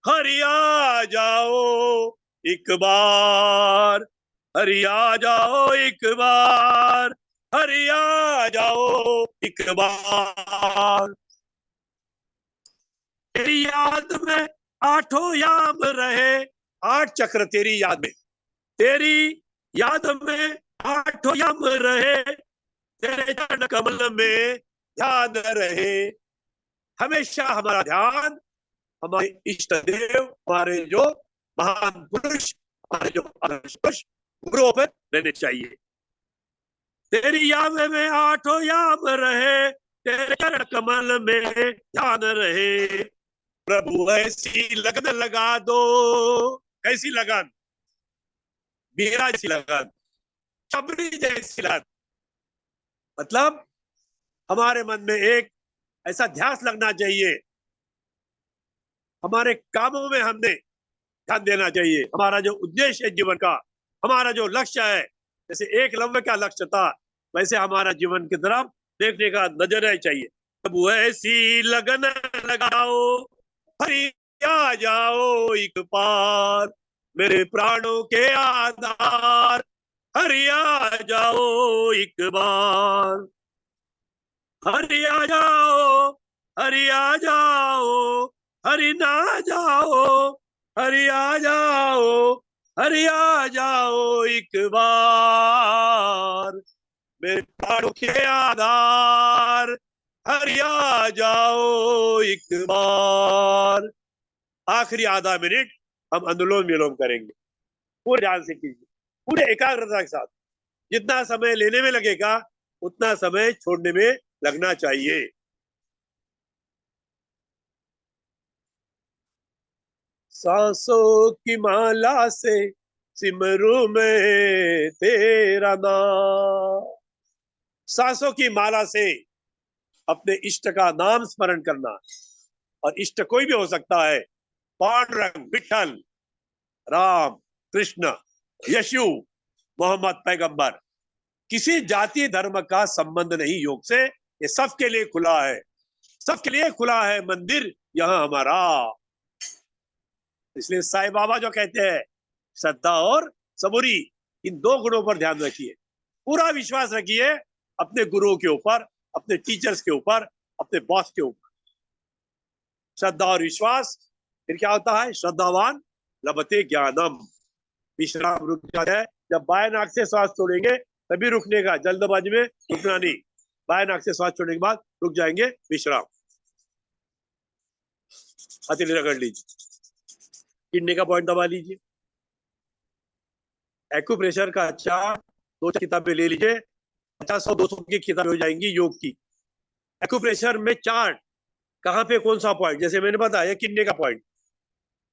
हरि आ जाओ एक बार, हरि आ जाओ एक बार, हरि आ जाओ एक बार. तेरी याद में आठों याम रहे, 8 चक्र तेरी याद में, तेरी याद में आठों याम रहे, तेरे चरण कमल में ध्यान रहे. हमेशा हमारा ध्यान हमारे इष्ट देव, हमारे जो महान पुरुष, हमारे जो आदर्श पुरुष गुरुओं पर रहने चाहिए. तेरी याद में आठों याम रहे, तेरे चरण कमल में ध्यान रहे. प्रभु ऐसी लगन लगा दो. कैसी लगन? मीरा जैसी लगन, शबरी जैसी लगन. मतलब हमारे मन में एक ऐसा ध्यास लगना चाहिए, हमारे कामों में हमने ध्यान देना चाहिए. हमारा जो उद्देश्य है जीवन का, हमारा जो लक्ष्य है, जैसे एकलव्य का लक्ष्य था, वैसे हमारा जीवन की तरफ देखने का नजरिया चाहिए. अब ऐसी लगन लगाओ, हरि आ जाओ एक पार, मेरे प्राणों के आधार हरि आ जाओ एक बार, हरि आ जाओ, हरि आ जाओ, हरि ना जाओ, हरि आ जाओ, हरि आ जाओ एक बार, मेरे प्राणों के आधार हरि आ जाओ एक बार. आखिरी आधा मिनट हम अनुलोम विलोम करेंगे. पूरे ध्यान से कीजिए, पूरे एकाग्रता के साथ. जितना समय लेने में लगेगा उतना समय छोड़ने में लगना चाहिए. सांसों की माला से सिमरू में तेरा नाम. सांसों की माला से अपने इष्ट का नाम स्मरण करना. और इष्ट कोई भी हो सकता है, पांडुरंग, विठल, राम, कृष्ण, यशु, मोहम्मद पैगंबर. किसी जाति धर्म का संबंध नहीं योग से. ये सबके लिए खुला है, सबके लिए खुला है मंदिर यहां हमारा. इसलिए साईं बाबा जो कहते हैं, श्रद्धा और सबूरी, इन 2 गुणों पर ध्यान रखिए. पूरा विश्वास रखिए अपने गुरुओं के ऊपर, अपने टीचर्स के ऊपर, अपने बॉस के ऊपर. श्रद्धा और विश्वास. फिर क्या होता है? श्रद्धावान लभते ज्ञानम. विश्राम रुक जाता है. जब बाएं नाक से श्वास छोड़ेंगे तभी रुकने का, जल्दबाजी में रुकना नहीं. बाएं नाक से श्वास छोड़ने के बाद रुक जाएंगे, विश्राम. हथेली रगड़ लीजिए, किडनी का पॉइंट दबा लीजिए। एक्यूप्रेशर का अच्छा 2-4 किताबें ले लीजिए, 50-100-200 की किताबें हो जाएंगी योग की। एक्यूप्रेशर में चार्ट, कहाँ पे कौन सा पॉइंट, जैसे मैंने बताया किडनी का पॉइंट।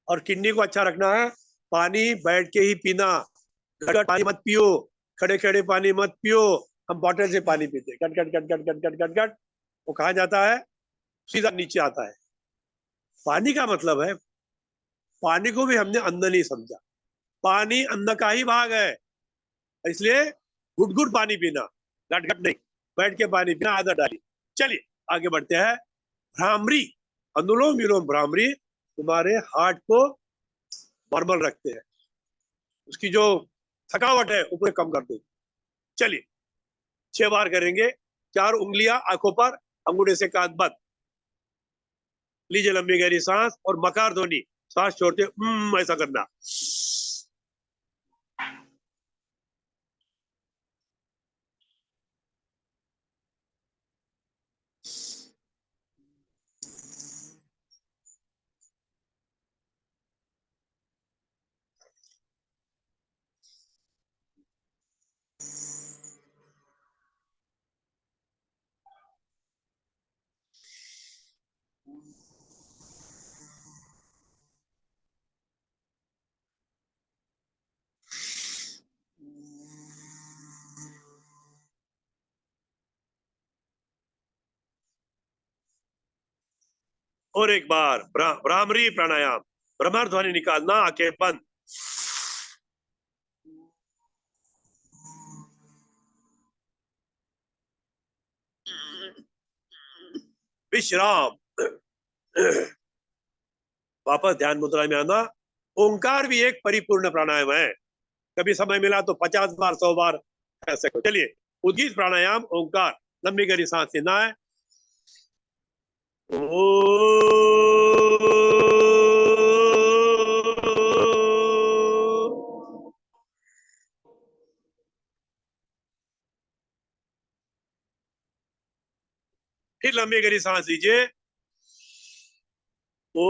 और किडनी को अच्छा रखना है, पानी बैठ के ही पीना, गट पानी मत पियो, खड़े खड़े पानी मत पियो। हम बॉटल से पानी पीते, गट गट गट गट गट गट गट गट, वो कहाँ जाता है, सीधा नीचे आता है। पानी का मतलब है, पानी को भी हमने अन्न नहीं समझा, पानी अन्न का ही भाग है, इसलिए गुट गुट पानी पीना, घट घट नहीं, बैठ के पानी पीना आदत डाली। चलिए आगे बढ़ते हैं। भ्रामरी, अनुलोम विलोम भ्रामरी तुम्हारे हार्ट को नॉर्मल रखते हैं, उसकी जो थकावट है ऊपर कम कर देते। चलिए 6 बार करेंगे, 4 उंगलियां आंखों पर, अंगूठे से कान बंद, लीजिए लंबी गहरी सांस और मकार ध्वनि, सांस छोड़ते ऐसा करना। और एक बार भ्रामरी प्राणायाम, भ्रमर ध्वनि निकालना, आंखें बंद। विश्राम। वापस ध्यान मुद्रा में आना। ओंकार भी एक परिपूर्ण प्राणायाम है, कभी समय मिला तो 50 बार 100 बार ऐसे करो। चलिए उद्गीत प्राणायाम, ओंकार, लंबी गहरी सांस लेना है। फिर लंबी गहरी सांस लीजिए। ओ,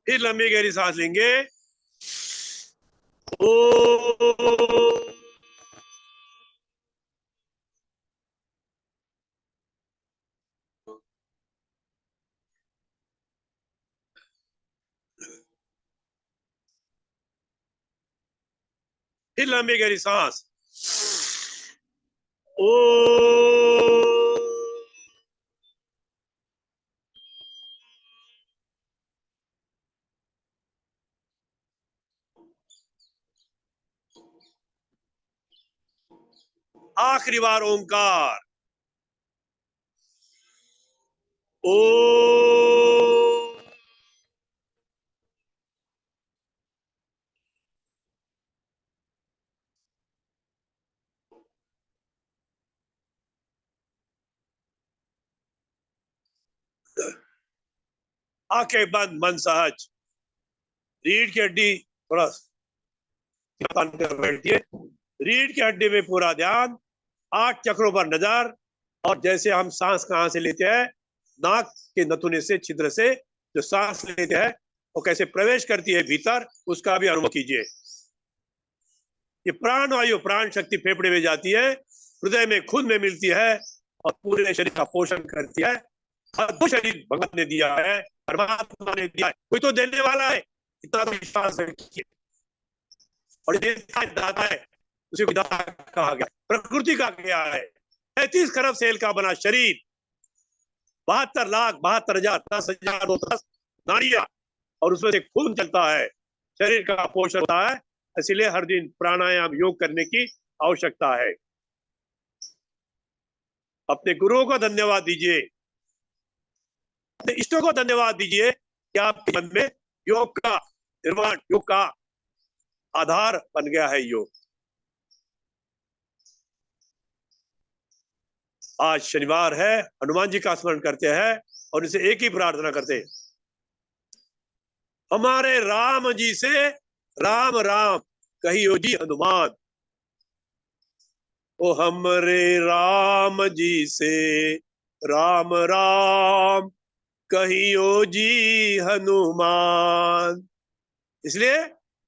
फिर लंबी गहरी सांस लेंगे। ओ, फिर लंबी गहरी सांस। ओ, आखिरी बार ओंकार। ओ, आंखें बंद, मन सहज, रीढ़ की हड्डी थोड़ा बैठिए, रीढ़ की हड्डी में पूरा ध्यान, 8 चक्रों पर नजर, और जैसे हम सांस कहां से लेते हैं, नाक के नथुने से, छिद्र से जो सांस लेते हैं वो कैसे प्रवेश करती है भीतर, उसका भी अनुभव कीजिए। ये प्राण वायु, प्राण शक्ति फेफड़े में जाती है, हृदय में खून में मिलती है और पूरे शरीर का पोषण करती है। अद्भुत शरीर भगवान ने दिया है, परमात्मा ने दिया है, कोई तो देने वाला है, इतना तो विश्वास रखिए। और दाता है, उसे विधाता कहा गया, प्रकृति का गया है। 33 खरब सेल का बना शरीर, 72,72,10,10 नाड़ियां, और उसमें से खून चलता है, शरीर का पोषण होता है। इसलिए हर दिन प्राणायाम योग करने की आवश्यकता है। अपने गुरुओं को धन्यवाद दीजिए, अपने इष्टों को धन्यवाद दीजिए कि आपके मन में योग का निर्माण, योग का आधार बन गया है योग। आज शनिवार है, हनुमान जी का स्मरण करते हैं और इसे एक ही प्रार्थना करते हैं, हमारे राम जी से राम राम कहियो जी हनुमान। ओ हमरे राम जी से राम राम कहियो जी हनुमान। इसलिए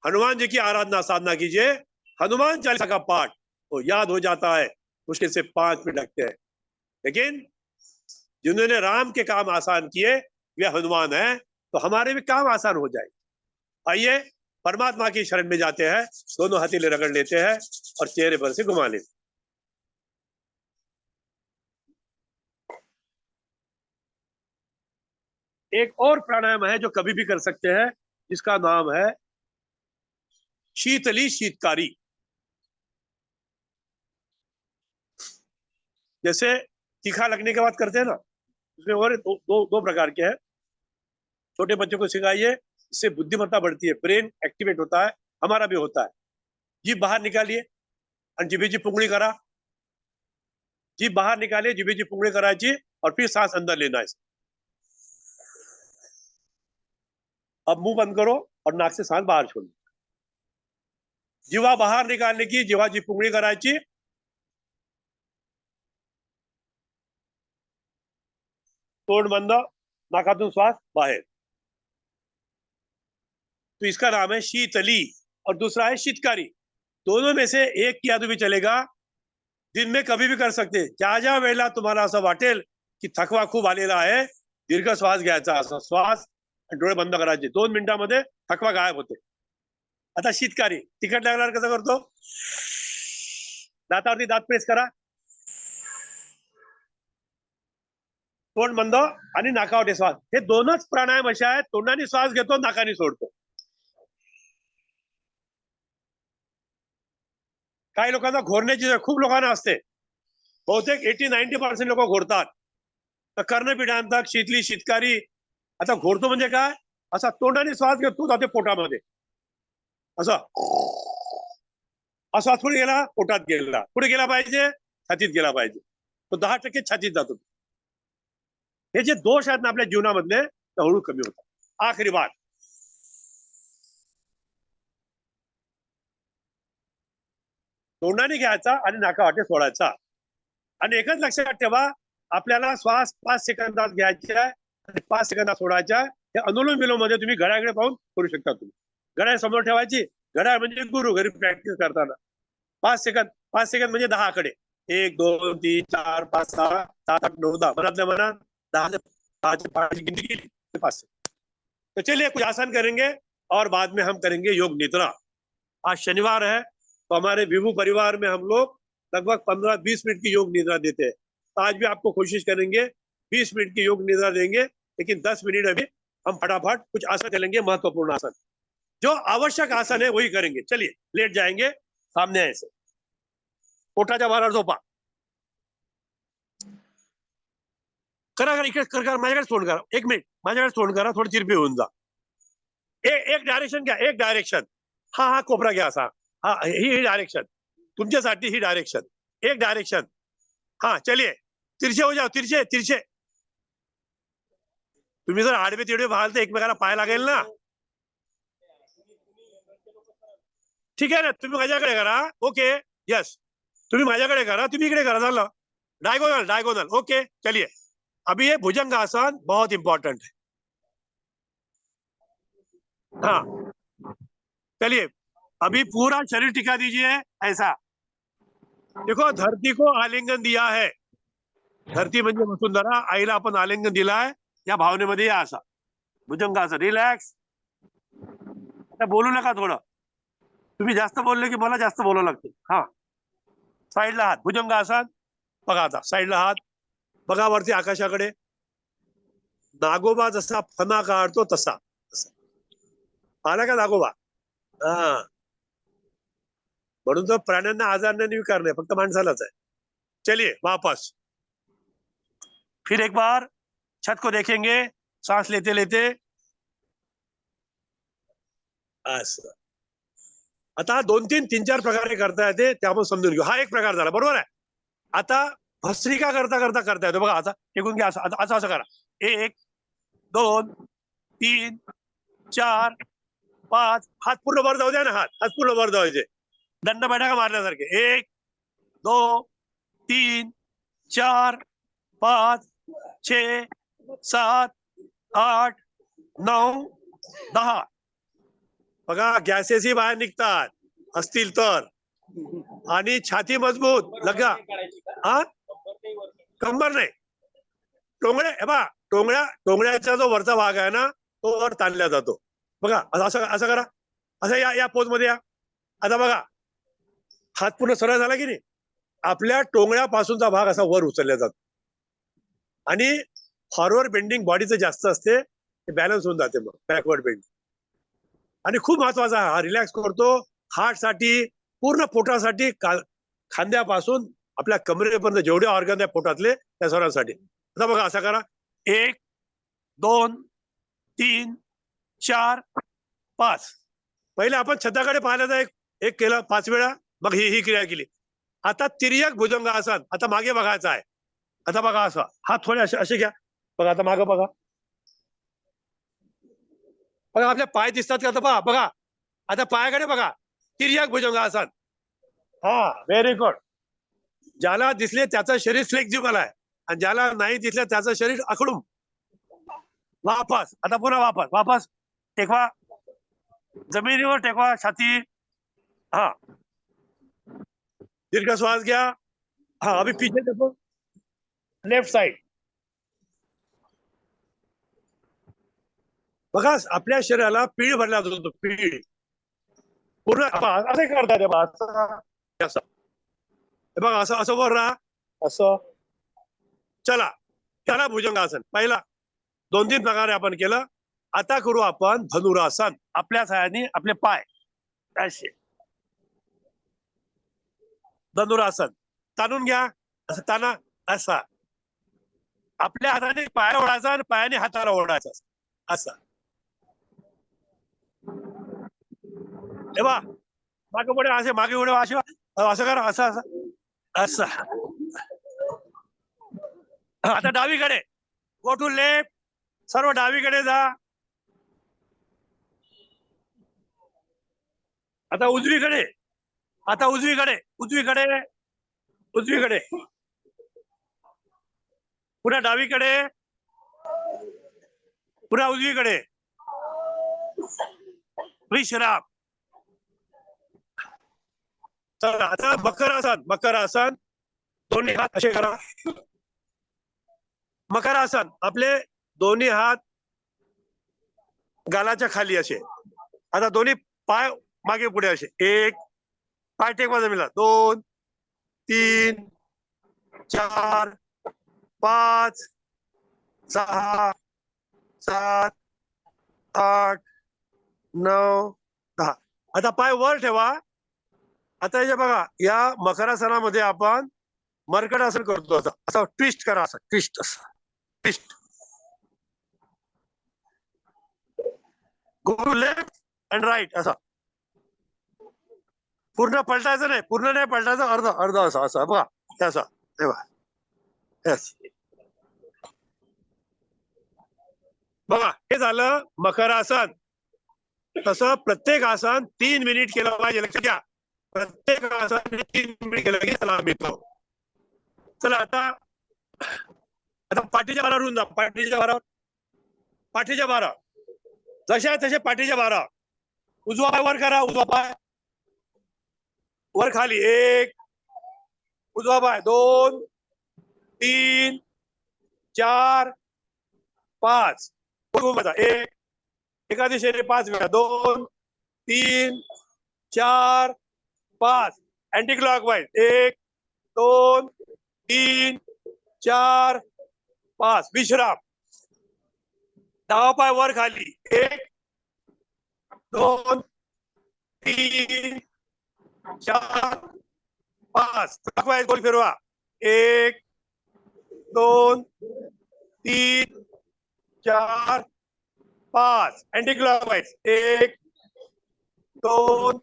हनुमान जी की आराधना साधना कीजिए। हनुमान चालीसा का पाठ तो याद हो जाता है, मुश्किल से 5 मिनट लगते हैं। लेकिन जिन्होंने राम के काम आसान किए वे हनुमान है, तो हमारे भी काम आसान हो जाए। आइए परमात्मा की शरण में जाते हैं, दोनों हथेली रगड़ लेते हैं और चेहरे पर से घुमा लेते हैं। एक और प्राणायाम है जो कभी भी कर सकते हैं, जिसका नाम है शीतली शीतकारी। जैसे तीखा लगने के बाद करते हैं ना, उसमें और दो प्रकार के हैं। छोटे बच्चों को सिखाइए, इससे बुद्धिमत्ता बढ़ती है, ब्रेन एक्टिवेट होता है, हमारा भी होता है। जीभ बाहर निकालिए और जिभेची पुंगळी करा। जीभ बाहर निकालिए, जिभेची पुंगळी करायची और फिर सांस अंदर लेना है। अब मुंह बंद करो और नाक से सांस बाहर छोड़ो। जीवा बाहर निकालने की, जीवाची पुंगळी करायची, तोंड बंद, नाकातून श्वास बाहेर। तो इसका नाम है शीतली और दूसरा है शीतकारी। दोनों में से एक किया तो भी चलेगा, दिन में कभी भी कर सकते। ज्या ज्या वेळेला तुम्हाला असं वाटेल की थकवा खूप आलेला आहे, दीर्घ श्वास घ्यायचा, असा श्वास डोळे बंद करायचे, 2 मिनिटांमध्ये थकवा गायब होते। आता शीतकारी तिखट लागल्यावर कसं करतो, दातावरती दात प्रेस करा, तोंड बंद आणि नाकावरती श्वास। हे दोनच प्राणायाम असे आहेत, तोंडाने श्वास घेतो, नाकाने सोडतो। काही लोकांना घोरण्याची खूप लोकांना असते, बहुतेक 80-90% लोक घोरतात। तर कर्णपिठांतक शीतली शीतकारी। आता घोरतो म्हणजे काय, असा तोंडाने श्वास घेतो जाते पोटामध्ये, असा श्वास कुठे गेला, पोटात गेला, कुठे गेला पाहिजे, छातीत गेला पाहिजे, तो 10% छातीत जातो। हे जे दोष आहेत ना आपल्या जीवनामधले, ते हळू कमी होतात। आखरी बात, तोंडाने घ्यायचा आणि नाकावाटे सोडायचा। आणि एकच लक्षात ठेवा, आपल्याला श्वास 5 सेकंदात घ्यायचे आहे आणि 5 सेकंदात सोडायचा आहे। हे अनुलोम विलोम मध्ये तुम्ही घड्याळकडे पाहून करू शकता। तुम्ही घड्याळ समोर ठेवायची, घड्याळ म्हणजे गुरु, घरी प्रॅक्टिस करताना 5 सेकंद म्हणजे 10 आकडे, 1 2 3 4 5 6 7 8 9 10, मनातल्या मनात 10 से 5 की गिनती की 5 से। तो चलिए कुछ आसन करेंगे और बाद में हम करेंगे योग निद्रा। आज शनिवार है, तो हमारे विभू परिवार में हम लोग लगभग 15-20 मिनट की योग निद्रा देते हैं। तो आज भी आपको कोशिश करेंगे 20 मिनट की योग निद्रा देंगे, लेकिन 10 मिनट अभी हम फटाफट कुछ आसन करेंगे, महत्वपूर्ण आसन। जो आवश्यक आसन है वही करेंगे। चलिए लेट जाएंगे, सामने ऐसे पोटाच्या बाहेर झोपा, करा करा, इकडे कर, माझ्याकडे तोंड करा, 1 मिनिट माझ्याकडे तोंड करा, थोडी चिरपी होऊन जा। एक डायरेक्शन घ्या, एक डायरेक्शन, हा हा कोपरा घ्या असा, हा ही डायरेक्शन तुमच्यासाठी, ही डायरेक्शन, एक डायरेक्शन। हाँ चलिए, तिरछे हो जाओ, तिरछे तिरछे। तुम्ही जर आडवे तिडवे पाहाल तर एकमेकाला पाय लागेल ना। ठीक आहे ना, तुम्ही माझ्याकडे करा, ओके यस, तुम्ही माझ्याकडे करा, तुम्ही इकडे करा, झालं। डायगोनल डायगोनल, ओके चलिए। अभी ये भुजंग आसन बहुत इंपॉर्टेंट है। हाँ चलिए, अभी पूरा शरीर टिका दीजिए ऐसा। देखो धरती को आलिंगन दिया है, धरती म्हणजे वसुंधरा, आईला आपण आलिंगन दिलाय, या भावनेमध्ये या असा भुजंगासन। रिलॅक्स, आता बोलू नका, थोडं तुम्ही जास्त बोलले की मला जास्त बोलावं लागते। हा साईडला हात, भुजंगासन बघा, आता साईडला हात बघा, वरती आकाशाकडे। नागोबा जसा फना काढतो तसा, आला का नागोबा? हा, म्हणून तो प्राण्यांना आजार नाही, विकार नाही, फक्त माणसालाच आहे। चलिए वापस, फिर एक बार छत को देखेंगे, सांस लेते लेते असं। आता 2-3-3-4 प्रकारे करता येते, ते आपण समजून घेऊ। हा एक प्रकार झाला, बरोबर आहे। आता भस्त्रिका करता करता करता येतो बघा, आता टेकून घ्या, असं असं असं करा, 1 2 3 4 5 हात पूर्ण वर जाऊ द्या ना. हात पूर्ण वर जायचे. दंड बैठका मारल्यासारखे. 1 2 3 4 5 6 7 8 9 10. बघा गॅसेसही बाहेर निघतात असतील तर. आणि छाती मजबूत लगा. हा कंबर नाही, टोंगळे. हे बघा टोंगळ्याचा जो वरचा भाग आहे ना तो वर ताणला जातो. बघा असं असं करा. असं या पोज मध्ये या. आता बघा हात पूर्ण सरळ झाला की नाही. आपल्या टोंगळ्यापासूनचा भाग असा वर उचलला जातो आणि फॉरवर्ड बेंडिंग बॉडीचं जास्त असते. बॅलन्स होऊन जाते मग बॅकवर्ड बेंडिंग. आणि खूप महत्वाचा हा रिलॅक्स करतो हार्ट साठी, पूर्ण पोटासाठी, खांद्यापासून आपल्या कमरेपर्यंत जेवढे ऑर्गन आहे पोटातले त्या सर्वांसाठी. आता बघा असं करा. 1 2 3 4 5. पहिले आपण छताकडे पाहिल्याचा एक केला 5 वेळा. मग ही क्रिया केली. आता तिर्यक भुजंगासन. आता मागे बघायचं आहे. आता बघा असं हात थोडे असे घ्या. बघा आता मागे बघा. बघा आपले पाय दिसतात का? आता पहा बघा. आता पायाकडे बघा. तिर्यक भुजंगासन. हा व्हेरी गुड. ज्याला दिसले त्याचं शरीर फ्लेक्झिबल आहे आणि ज्याला नाही दिसलं त्याचं शरीर आखडून. वापस. आता पुन्हा वापस टेकवा. जमिनीवर टेकवा छाती. हा दीर्घ श्वास घ्या. हा अभी पीछे देखो. Left side. बघा आपल्या शरीराला पीळ भरला जातो. पीळ पूर्ण असं करतात. असं बघा असं वर राहा. असं चला. त्याला भुजंगासन. पहिला 2-3 प्रकारे आपण केलं. आता करू आपण धनुरासन. आपल्या सहाय्याने आपले पाय असे धनुरासन ताणून घ्या. असं ताना. असा आपल्या हाताने पायाला ओढायचा आणि पायाने हाताला ओढायचा. असा तेव्हा मागे पुढे असे मागे पुढे असं करा. असं असं आता डावीकडे. Go to left. सर्व डावीकडे जा. आता उजवीकडे. आता उजवीकडे पुन्हा डावीकडे. पुन्हा उजवीकडे. विश्राम. चला आता मकरासन. दोन्ही हात असे करा. मकरासन. आपले दोन्ही हात गालाच्या खाली असे. आता दोन्ही पाय मागे पुढे असे. 1 पाय टेकवा जमिनीला. 2 3 4 5 6 7 8 9 10. आता पाय वर ठेवा. आता हे बघा या मकरासनामध्ये आपण मर्कटासन करतो. असं ट्विस्ट करा. असं ट्विस्ट. असं twist. Go left and right. असं पूर्ण पलटायचं नाही. पूर्ण नाही पलटायचं. अर्ध असं असं बघा. असं तेव्हा बघा हे झालं मकरासन. तसं प्रत्येक आसन 3 मिनिट केलं पाहिजे. लक्षात घ्या. प्रत्येक आसन 3 मिनिट केलं की त्याला मिळतो. चला आता पाठीच्या भारावर होऊन जा. पाठीच्या भारावर जशा तसे पाठीच्या भारावर. उजवा पाय वर करा. उजवा पाय वर खाली. 1 उजवा पाय. 2 3 4 5. 1 एका दिशेने 5 वेळा. 2 3 4 5. Anti clockwise. 1 2 3 4 5. विश्राम. डावा पाय वर खाली. 1 2 3 4 5. क्लॉकवाईज गोल फिरवा. 1 2 3 4 5. Anti clockwise. 1 2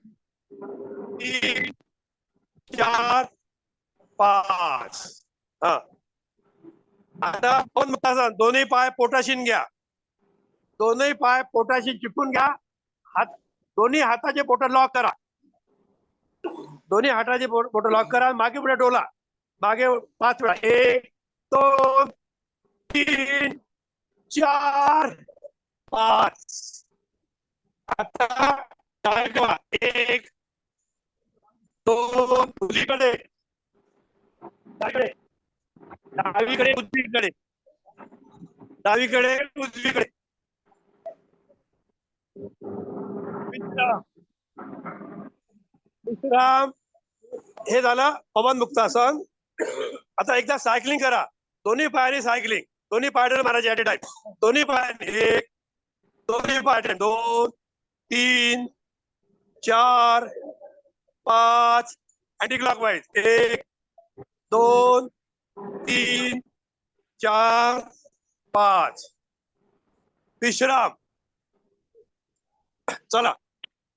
3 4 5. हा आता दोन्ही पाय पोटाशीन घ्या. दोन्ही पाय पोटाशी चिपकून घ्या. हात दोन्ही हाताचे बोट लॉक करा. दोन्ही हाताचे बोट लॉक करा. मागे पुढे डोला. मागे 5 वेळा. 1 2 3 4 5. आता 1 2 उजवीकडे डावीकडे उजवीकडे डावीकडे उजवीकडे. विश्राम. हे झालं पवन मुक्तासन. आता एकदा सायकलिंग करा. दोन्ही पायाने सायकलिंग. दोन्ही पायाने मारायचे ऍट ए टाइम. दोन्ही पायाने 1 दोन्ही पायाने 2 3 4 5 अँटी क्लॉकवाईज 1 2 3 4 5. विश्राम. चला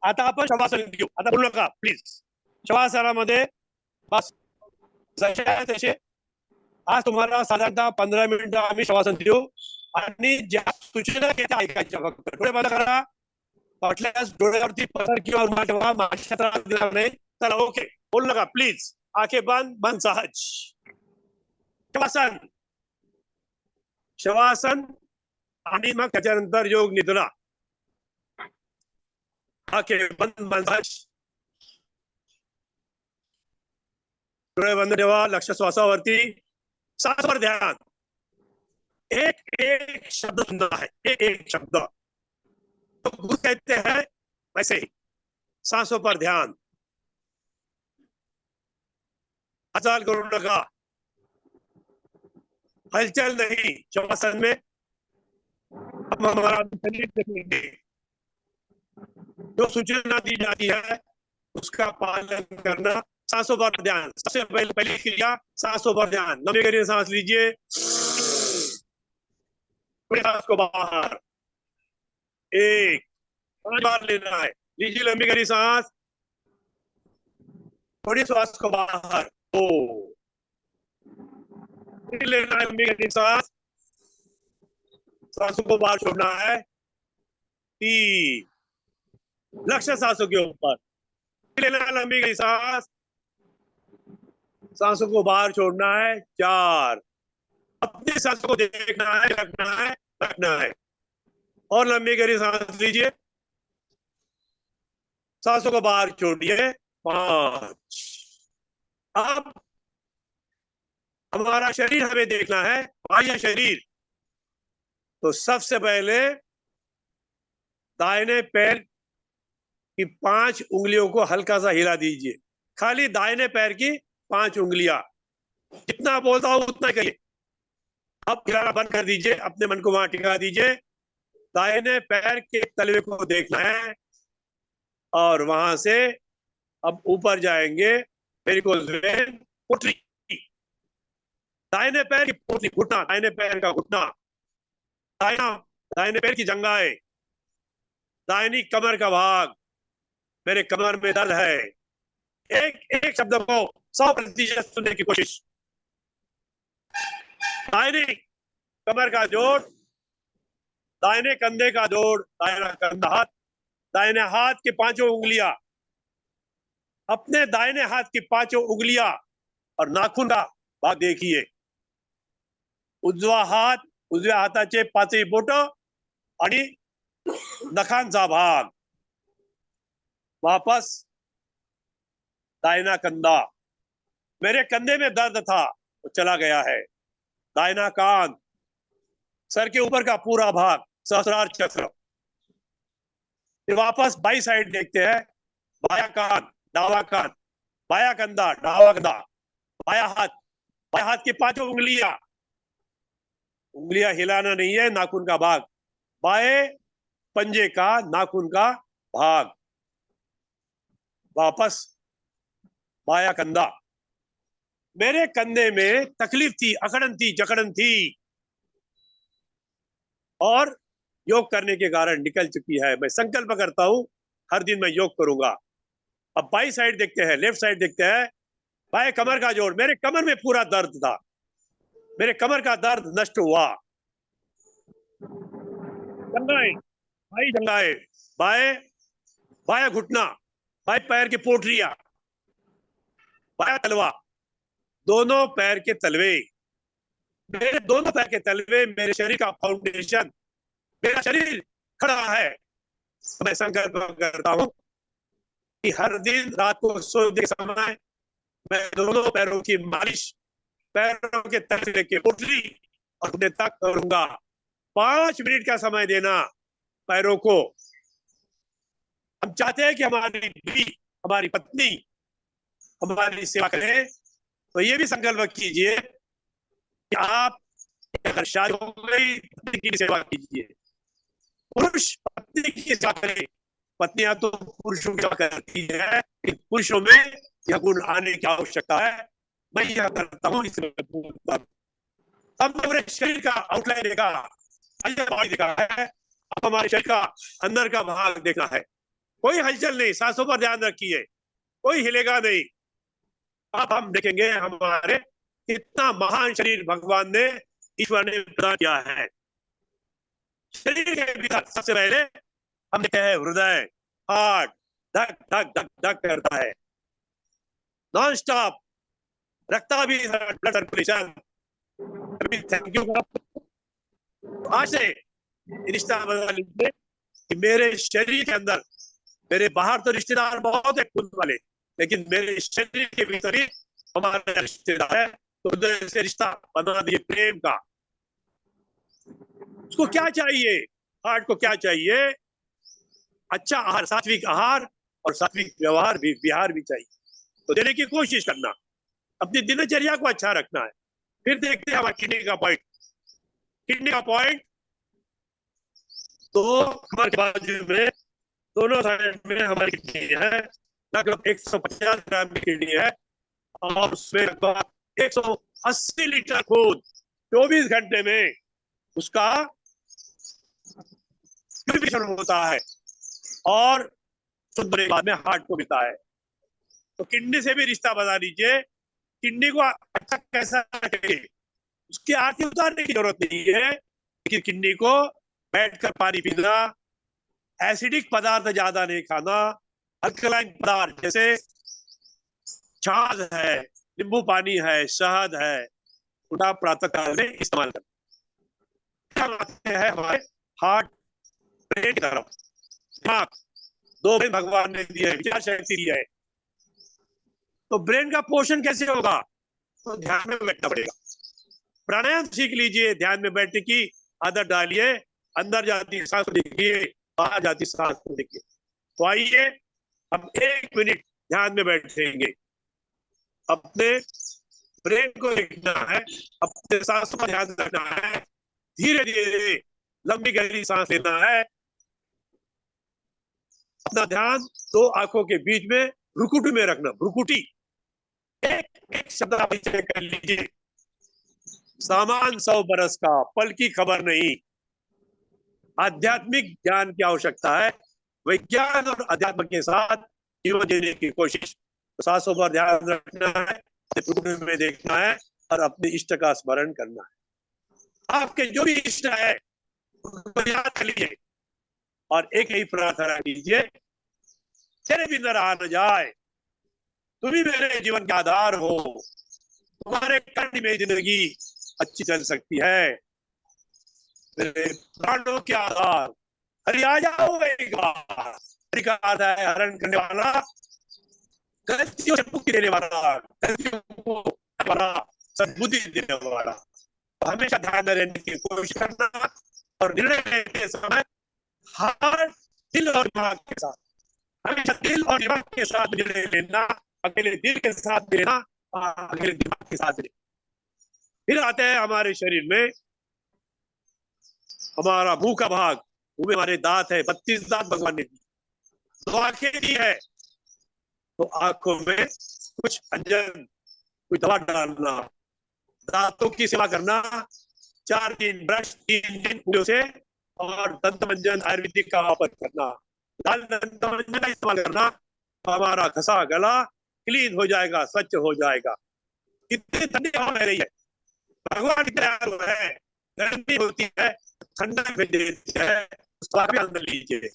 आता आपण शवासन घेऊ. आता बोलू नका प्लीज. शवासनामध्ये बस जसे आहे तसे. आज तुम्हाला साधारणतः 15 मिनिटं आम्ही शवासन देऊ आणि ज्या सूचना त्या ऐकायच्या फक्त. डोळे बंद करा. वाटल्यास डोळ्यावरती पदर किंवा रुमाल ठेवा. मागच्या त्रास दिला नाही. चला ओके. बोलू नका प्लीज. आंखें बंद. मन सहज. शवासन शवासन आणि मग त्याच्यानंतर योग निद्रा. आंखें बंद. मन सहज. डोळे बंद ठेवा. लक्ष श्वासावरती. सांसवर ध्यान. एक एक शब्द सुनना है. एक एक शब्द तो गुरु कहते हैं वैसे ही. सांसों पर ध्यान. हलचल करो नका. हलचल नहीं. शवासन में हम हमारा शरीर देखेंगे. जो सूचना दी जाती है उसका पालन करना. सांसों पर ध्यान. सबसे पहले क्रिया सांसों पर ध्यान. लंबी गहरी सांस लीजिए. सांस को बाहर. 1 5 बार लेना है. लीजिए लंबी गहरी सांस. थोड़ी श्वास को बाहर. 2 लेना है लंबी गहरी सांस. सांसों को बाहर छोड़ना है. 3 लक्ष्य सांसों के ऊपर. लेना है लंबी गहरी सांस. सांसों को बाहर छोड़ना है. 4 अपनी सांसों को देखना है. रखना है. और लंबी गहरी सांस लीजिए. सांसों को बाहर छोड़िए. 5. अब हमारा शरीर हमें देखना है. बाह्य शरीर. तो सबसे पहले दाहिने पैर की 5 उंगलियों को हल्का सा हिला दीजिए. खाली दाहिने पैर की 5 उंगलियां. जितना बोलता हूं उतना करिए. अब हिलाना बंद कर दीजिए. अपने मन को वहां टिका दीजिए. दाहिने पैर के तलवे को देखना है और वहां से अब ऊपर जाएंगे. पोटली. दाहिने पैर की पोटली. घुटना. दाहिने पैर का घुटना. दाहिने पैर की जंघाएं. दाहिनी कमर का भाग. मेरे कमर में दर्द है. एक एक शब्द को 100% सुनने की कोशिश. दाहिनी कमर का जोड़. दाहिने कंधे का जोड़. दाहिना कंधा हाथ. दाहिने हाथ की 5 उंगलियां. अपने दाहिने हाथ की 5 उंगलियां और नाखून का भाग देखिए. उजवा हात. उजव्या हाताचे 5 बोट आणि नखांचा भाग. वापस दाहिना कंधा. मेरे कंधे में दर्द था वो चला गया है. दाहिना कान. सर के ऊपर का पूरा भाग. सहस्रार चक्र. फिर वापस बाई साइड देखते हैं. बाया कान. दावा कान. बाया कंधा. दावा कंधा. बाया हाथ की 5 उंगलियां. उंगलियां हिलाना नहीं है. नाखून का भाग. बाएं पंजे का नाखून का भाग. वापस बाया कंधा. मेरे कंधे में तकलीफ थी. अकड़न थी. जकड़न थी और योग करने के कारण निकल चुकी है. मैं संकल्प करता हूं हर दिन मैं योग करूंगा. अब बाई साइड देखते हैं. लेफ्ट साइड देखते हैं. बाएं कमर का जोड़. मेरे कमर में पूरा दर्द था. मेरे कमर का दर्द नष्ट हुआ. जंघाएं, बाई जंघाएं, बाया घुटना, बाएं पैर की पोटरियां, बाया तलवा, दोनों पैर के तलवे, मेरे दोनों पैर के तलवे मेरे शरीर का फाउंडेशन, मेरा शरीर खड़ा है। मैं संकल्प करता हूं कि हर दिन रात को सोने के समय मैं दोनों पैरों की मालिश, पैरों के तलवे के पोटली और घुटने तक करूंगा। 5 मिनट का समय देना पैरों को। हम चाहते हैं कि हमारी बीवी, हमारी पत्नी हमारी सेवा करें, तो ये भी संकल्प कीजिए कि आप अगर शादी हो गई, पत्नी की सेवा कीजिए। पुरुष पत्नी की सेवा करे, पत्नियां तो पुरुषों की सेवा करती है, पुरुषों में यह गुण आने की आवश्यकता है। मैं यह करता हूँ इस अब हमारे शरीर का आउटलाइन देखा, बॉडी देखा है, अब हमारे शरीर का अंदर का भाग देखना है। कोई हलचल नहीं, सांसों पर ध्यान रखिए, कोई हिलेगा नहीं। अब हम देखेंगे हमारे कितना महान शरीर भगवान ने, ईश्वर ने प्रदान किया है। शरीर के भीतर सबसे पहले हम देखते हैं हृदय, हार्ट धक धक धक धक करता है नॉन स्टॉप, रखता भी ब्लड सर्कुलेशन। Thank you. आज से रिश्ता बना लीजिए कि मेरे शरीर के अंदर, मेरे बाहर तो रिश्तेदार बहुत है खून वाले, लेकिन मेरे शरीर के भीतर ही हमारा रिश्तेदार है। तो उधर से रिश्ता बना दिए प्रेम का। उसको क्या चाहिए, हार्ट को क्या चाहिए? अच्छा आहार, सात्विक आहार और सात्विक व्यवहार भी, विहार भी चाहिए। तो देने की कोशिश करना, अपनी दिनचर्या को अच्छा रखना है। फिर देखते हैं हमारे किडनी का पॉइंट। किडनी का पॉइंट तो हमारे बाजू में दोनों साइड में हमारी किडनी है, लगभग 150 ग्राम की किडनी है और उसमें लगभग 180 लीटर खून 24 घंटे में उसका प्यूरिफिकेशन होता है और शुद्ध होने के बाद में हार्ट को मिलता है। तो किडनी से भी रिश्ता बना लीजिए। किडनी को अच्छा कैसा रखेंगे, उसकी आरती उतारने की जरूरत नहीं है, लेकिन किडनी को बैठकर पानी पीना, एसिडिक पदार्थ ज्यादा नहीं खाना, अल्कलाइन पदार्थ जैसे छाछ है, नींबू पानी है, शहद है, उनका प्रातः काल में इस्तेमाल करना। हम आते हैं हमारे हार्ट, ब्रेन की तरफ। दिमाग, दो ब्रेन भगवान ने दिए, विचार शक्ति दी है। तो ब्रेन का पोषण कैसे होगा? तो ध्यान में बैठना पड़ेगा। प्राणायाम सीख लीजिए, ध्यान में बैठने की आदत डालिए। अंदर जाती सांस को देखिए, बाहर जाती सांस को देखिए। तो आइए हम 1 मिनट ध्यान में बैठेंगे। अपने ब्रेन को देखना है, अपने सांसों का ध्यान रखना है। धीरे धीरे लंबी गहरी सांस लेना है। अपना ध्यान 2 आंखों के बीच में भ्रुकुटी में रखना। भ्रुकुटी एक शब्द आप चेक कर लीजिए। सामान 100 बरस का, पल की खबर नहीं। आध्यात्मिक ज्ञान की आवश्यकता है। विज्ञान और अध्यात्म के साथ जीवन जीने की कोशिश। सांसों पर ध्यान रखना है, में देखना है और अपने इष्ट का स्मरण करना है। आपके जो भी इष्ट है उनको याद कर लीजिए और एक ही प्रार्थना कीजिए, तेरे बिना रहा न जाए, तुम ही मेरे जीवन का आधार हो, तुम्हारे कर्ण में जिंदगी अच्छी चल सकती है। मेरे प्राणों के आधार, हरि आ जाओगा। हरि का आधार है हरण करने वाला, गलतियों से मुक्ति देने वाला, गलतियों को सद्बुद्धि देने वाला। तो हमेशा ध्यान में रहने की कोशिश करना और निर्णय लेते समय हार्ट, दिल और दिमाग के साथ, हमेशा दिल और दिमाग के साथ निर्णय लेना। अकेले दिल के साथ लेना, अकेले दिमाग के साथ लेना। फिर आते हैं हमारे शरीर में हमारा मुंह का भाग। मुंह में हमारे दांत है, 32 दांत भगवान ने दी, 2 आंखें दी है। तो आंखों में कुछ अंजन, कुछ दवा डालना, दांतों की सेवा करना, 4 दिन ब्रश, 3 दिन उंगलियों से, और दंत मंजन आयुर्वेदिक का वापर करना। लाल दंत मंजन का इस्तेमाल करना, हमारा घसा गला क्लीन हो जाएगा, स्वच्छ हो जाएगा। कितनी ठंडी हवा बह रही है, भगवान तैयार हो है। गर्मी होती है, ठंडा भेज देती है, उसका भी आनंद लीजिए।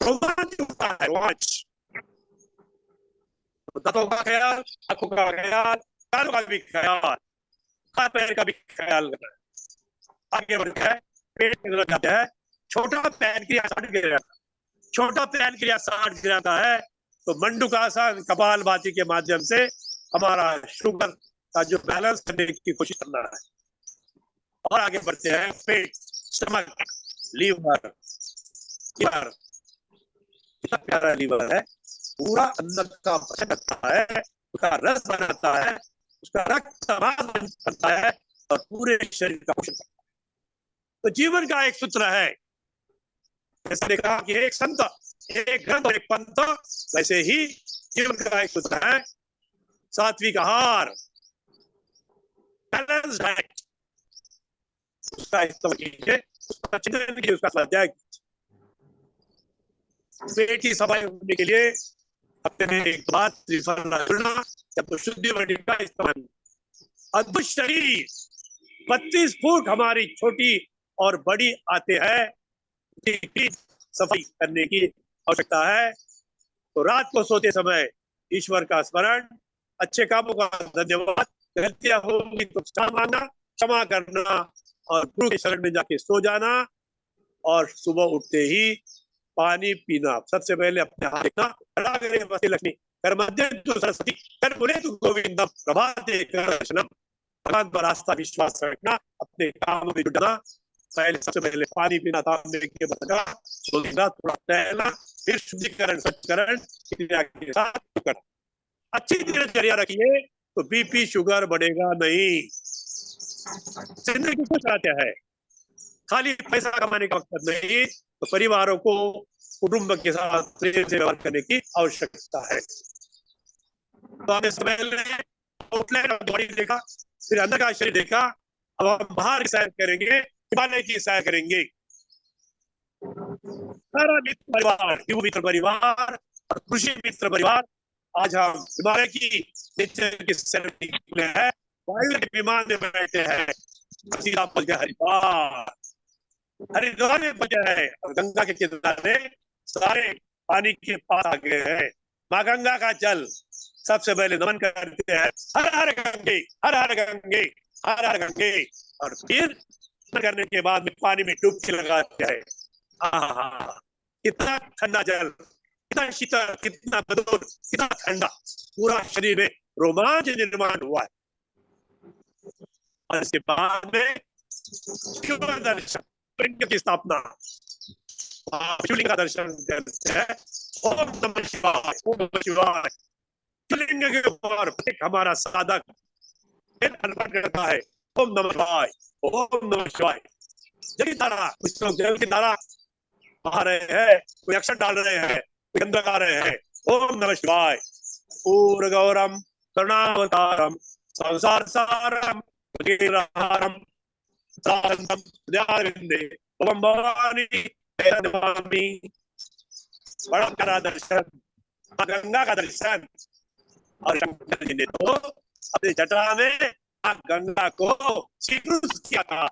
रोमांच होता है, रोमांच। दांतों का ख्याल, आंखों का ख्याल, कानों का भी ख्याल, हाथ पैर का भी ख्याल करना है। आगे बढ़ते हैं, पेट की तरफ जाते हैं। छोटा पैनक्रियास 60 गिर जाता है, छोटा पैनक्रियास 60 गिर जाता है, तो मंडूकासन कपालभाति के माध्यम से हमारा शुगर का जो बैलेंस करने की कोशिश करना है। और आगे बढ़ते हैं, पेट, स्टमक, लीवर, लीवर कितना प्यारा लीवर है, पूरा अन्न का भक्षण करता है, उसका रस बनाता है, उसका रक्त करता है और पूरे शरीर का पोषण करता है। तो जीवन का एक सूत्र है, जैसे कहा कि एक संत, एक ग्रंथ और एक पंथ, वैसे ही जीवन का एक सूत्र है, सात्विक आहार, बैलेंस डाइट, उसका इस्तेमाल कीजिए, उसका चिंतन कीजिए, उसका स्वाध्याय कीजिए। पेट की सफाई होने के लिए हफ्ते में एक बार त्रिफला चूर्ण या तो शुद्धि वर्णी का इस्तेमाल। अद्भुत शरीर, 32 फुट हमारी छोटी और बड़ी आते हैं, सफाई करने की आवश्यकता है। तो रात को सोते समय ईश्वर का स्मरण, अच्छे कामों का धन्यवाद, गलतियां होंगी तो क्षमा मांगना, क्षमा करना और गुरु के शरण में जाके सो जाना। और सुबह उठते ही पानी पीना। सबसे पहले अपने हाथ देखना, लक्ष्मी कर मध्य सरस्वती कर बोले तू गोविंदम प्रभाते कर दर्शनम। भगवान पर आस्था विश्वास रखना, अपने काम में जुटना। पहले सबसे पहले पानी पीना, तांबे के बदला सोना, थोड़ा टहलना, फिर शुद्धिकरण स्वच्छकरण क्रिया के साथ करना। अच्छी दिनचर्या रखिए तो बीपी शुगर बढ़ेगा नहीं। जिंदगी कुछ चाहते हैं, खाली पैसा कमाने का मकसद नहीं, तो परिवारों को कुटुंब के साथ प्रेम से व्यवहार करने की आवश्यकता है। तो हमने पहले आउटलाइन और बॉडी देखा, फिर अंदर का शरीर देखा, अब हम बाहर की सैर करेंगे, हिमालय की सैर करेंगे। सारा मित्र परिवार, युवा मित्र परिवार और कृषि मित्र परिवार, आज हम हिमालय की नेचर की सैर में है, वायु के विमान में बैठे हैं, सीधा पहुंच गया हरिद्वार। हरिद्वार में पहुंचा है और गंगा के किनारे सारे पानी के पास आ गए हैं। माँ गंगा का जल सबसे पहले नमन करते हैं, हर हर गंगे, हर हर गंगे, हर हर गंगे। और फिर करने के बाद में पानी में डुबकी लगाते हैं। कितना ठंडा जल, कितना शीतल, कितना मधुर, कितना ठंडा, पूरा शरीर में रोमांच निर्माण हुआ है। और इसके बाद में शिव दर्शन, लिंग की स्थापना, शिवलिंग का दर्शन करते हैं। ओम नमः शिवाय, ओम नमः शिवाय। शिवलिंग के ऊपर प्रत्येक हमारा साधक अर्पण करता है, ओम नमः शिवाय, ओम नमः शिवाय। जल की धारा, कुछ लोग जल की धारा बहा रहे हैं, कोई अक्षर डाल रहे हैं, कोई गंध लगा रहे हैं। ओम नमः शिवाय। पूर्ण गौरम करुणावतारम संसार सारम सारम दयाविंदे ओम भवानी नमामि। बड़ा प्यारा दर्शन, गंगा का दर्शन। और शंकर जी ने तो अपने जटा में गंगा को स्वीकृत किया था।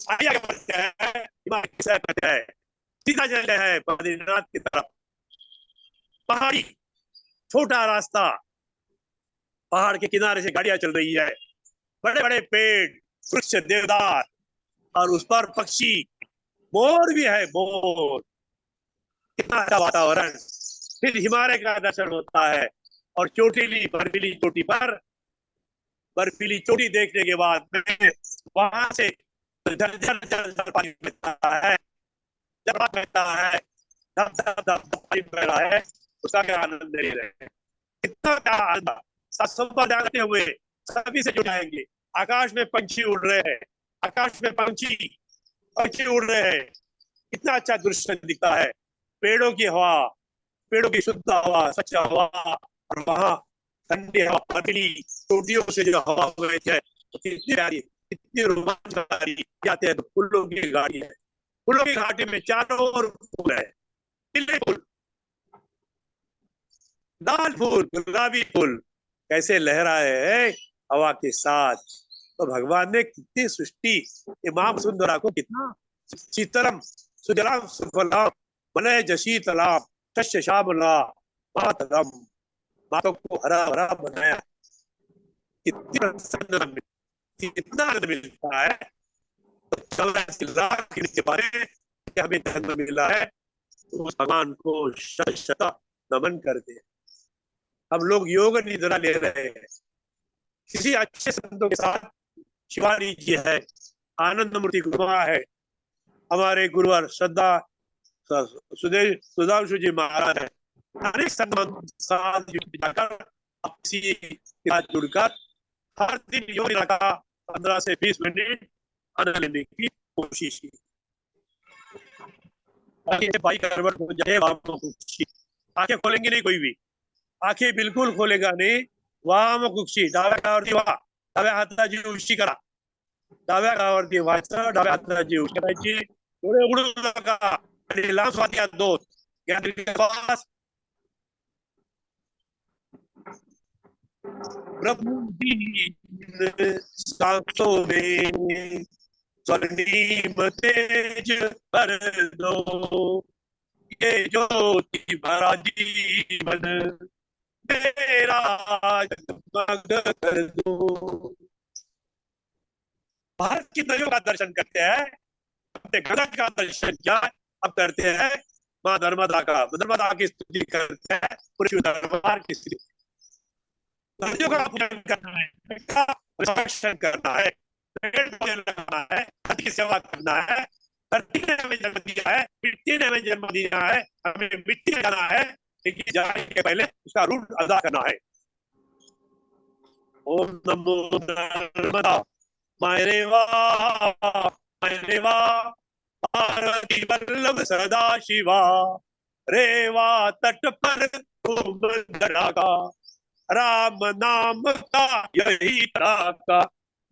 आगे बढ़ते हैं, सीधा चलते हैं बद्रीनाथ की तरफ। पहाड़ी छोटा रास्ता, पहाड़ के किनारे से गाड़ियां चल रही है, बड़े बड़े पेड़, वृक्ष, देवदार, और उस पर पक्षी, मोर भी है, मोर। कितना अच्छा वातावरण। फिर हिमालय का दर्शन होता है और चोटीली बर्फीली चोटी पर, बर्फीली चोटी देखने के बाद में वहां से झर झर झर झर पानी बहता है, जब बहता है, धप धप धप पानी बह रहा है, उसका क्या आनंद ले रहे हैं। कितना क्या आनंद। सातसों पर जाते हुए सभी से जुड़ाएंगे। आकाश में पंछी उड़ रहे हैं, आकाश में पंछी उड़ रहे हैं। कितना अच्छा दृश्य दिखता है। पेड़ों की हवा, पेड़ों की शुद्ध हवा, स्वच्छ हवा, और वहां ठंडी हवा, बर्फीली चोटियों से जो हवा बहती है, कितनी प्यारी, कितनी रोमांचकारी। जाते हैं तो फूलों की घाटी है, फूलों की घाटी में चारों ओर फूल है, पीले फूल, लाल फूल, गुलाबी फूल, कैसे लहराए हैं हवा के साथ। तो भगवान ने कितनी सृष्टि, इमाम सुंदरा को कितना शीतलम सुजलाम सुफलाम मलयज शीतलाम शस्य श्यामला मातरम। बातों को हरा भरा बनाया। कितनी प्रसन्नता मिलती, कितना आनंद मिलता है। तो के बारे में हमें धन मिला है, तो उस भगवान को शत शत नमन करते हैं। हम लोग योग निद्रा ले रहे हैं किसी अच्छे संतों के साथ। शिवानी जी है, आनंद मूर्ति गुरुमा है, हमारे गुरुवर श्रद्धा सुधांशु जी महाराज है। अनेक संत साथ जाकर आपसी के साथ जुड़कर हर दिन योग रखा 15 से 20 मिनट आनंद लेने की कोशिश की। भाई करवट हो जाए, आंखें खोलेंगे नहीं कोई भी, आंखें बिलकुल खोलेगा नहीं। वाम कुक्षी डाव्या कावरती व्हा, डाव्या हाताची उशी करा, डाव्या कावरती व्हायचं, डाव्या हाताची उशी करायची, डोळे उघडू नका आणि लांब श्वास घ्या 2 श्वास। प्रभु दीन सांसों में स्वर्णिम तेज भर दो, ये ज्योति भरा जीवन मेरा जगमग कर दो। भारत की नदियों का दर्शन करते हैं, अपने गंगा का दर्शन किया, अब करते हैं माँ नर्मदा का, नर्मदा की स्तुति करते हैं, पूरे दरबार की स्तुति। नदियों का पूजन करना है, संरक्षण करना है, पेड़ पौधे लगाना है, धरती की सेवा करना है। धरती ने हमें जन्म दिया है, मिट्टी ने हमें जन्म दिया है, हमें मिट्टी में जाना है, लेकिन जाने के पहले उसका ऋण अदा करना है। ओम नमो नर्मदा मायरेवा मायरेवा पार्वती वल्लभ सदा शिवा, रेवा तट पर खूब धड़ाका, राम नाम का यही तड़ाका,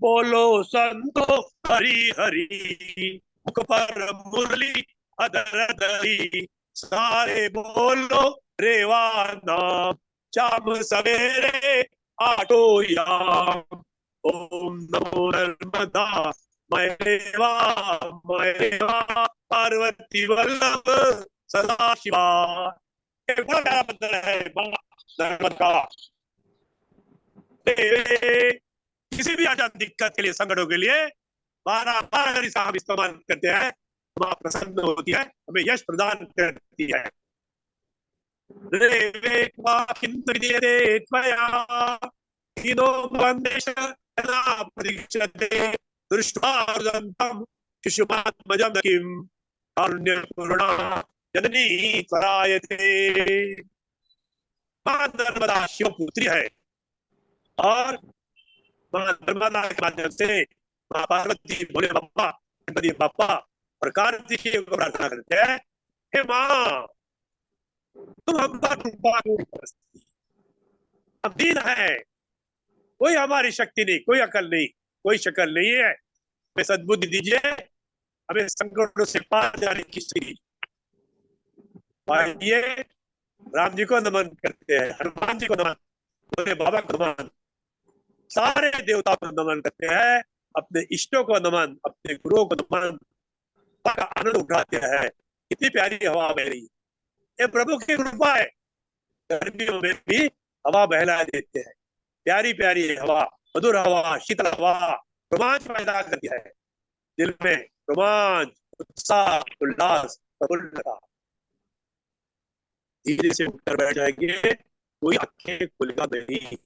बोलो संतो हरि हरि, मुख पर मुरली अधर धरी, सारे बोलो रेवा नाम, शाम सवेरे आठो याम। ओम नमो नर्मदा मायरेवा मायरेवा पार्वती वल्लभ सदा शिवा। एक बड़ा प्यारा मंत्र है नर्मदा का। किसी भी आजाद दिक्कत के लिए, संकटों के लिए 12 हम इस्तेमाल करते हैं, मां प्रसन्न होती है, हमें यश प्रदान करती है। जननी मां नर्मदा शिवपुत्री है, और मां नर्मदा के माध्यम से मां पार्वती भोले बाबा गणपति बाबा और कार्तिकेय को प्रार्थना करते हैं, हे मां तुम हम पर कृपा करो, हम दीन है, कोई हमारी शक्ति नहीं, कोई अकल नहीं, कोई शक्ल नहीं है, हमें सद्बुद्धि दीजिए, हमें संकटों से पार जाने की शक्ति। आइए राम जी को नमन करते हैं, हनुमान जी को नमन, भोले बाबा को नमन, सारे देवताओं को नमन करते हैं, अपने इष्टों को नमन, अपने गुरुओं को नमन, का आनंद उठाते हैं। कितनी प्यारी हवा बह रही है, ये प्रभु की कृपा है। गर्मियों में भी हवा बहला देते हैं, प्यारी प्यारी हवा, मधुर हवा, शीतल हवा रोमांच पैदा करती है, दिल में रोमांच, उत्साह, उल्लास, प्रफुल्लता। धीरे से उठकर बैठ जाएंगे, कोई आंखें खुलेगा नहीं,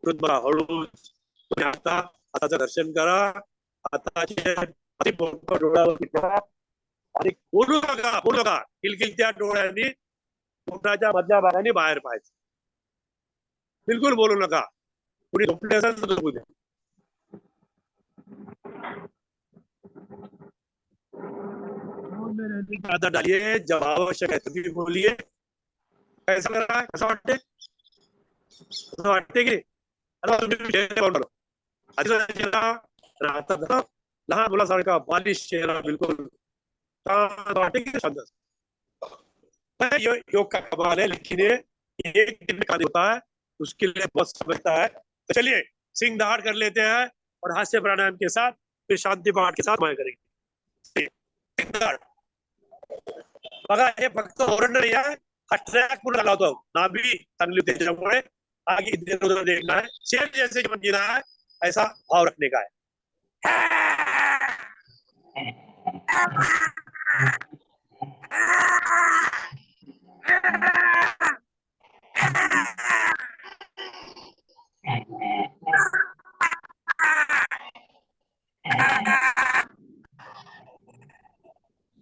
हळूच आता आताचं दर्शन करा, आताचे डोळ्यावर आणि बोलू नका, किलकिलत्या डोळ्यांनी पोटाच्या मधल्या भागाने बाहेर पाहायचं, बिलकुल बोलू नका, कुणी झोपले असेल तर झोपू द्या। आदत डालिए, जब आवश्यक है तभी बोलिए। कैसा लग रहा है, कैसा वाटते, असं वाटते की लहान मुलासारखा बालिश चेहरा, बिलकुल वाटे की शांत। योग का कमाल है, लेकिन ये एक दिन का होता है, उसके लिए बहुत समझता है। तो चलिए सिंह दहाड़ कर लेते हैं और हास्य प्राणायाम के साथ फिर शांति पाठ के साथ माया करेंगे। उदाहरण बघा, हे फक्त ओरडणं नाही आहे, हा ट्रॅक पूर्ण लावतो. नाभी चांगली होती त्याच्यामुळे आगे इधर उधर देखना है, शेर जैसे जीवन जीना है, ऐसा भाव रखने का है.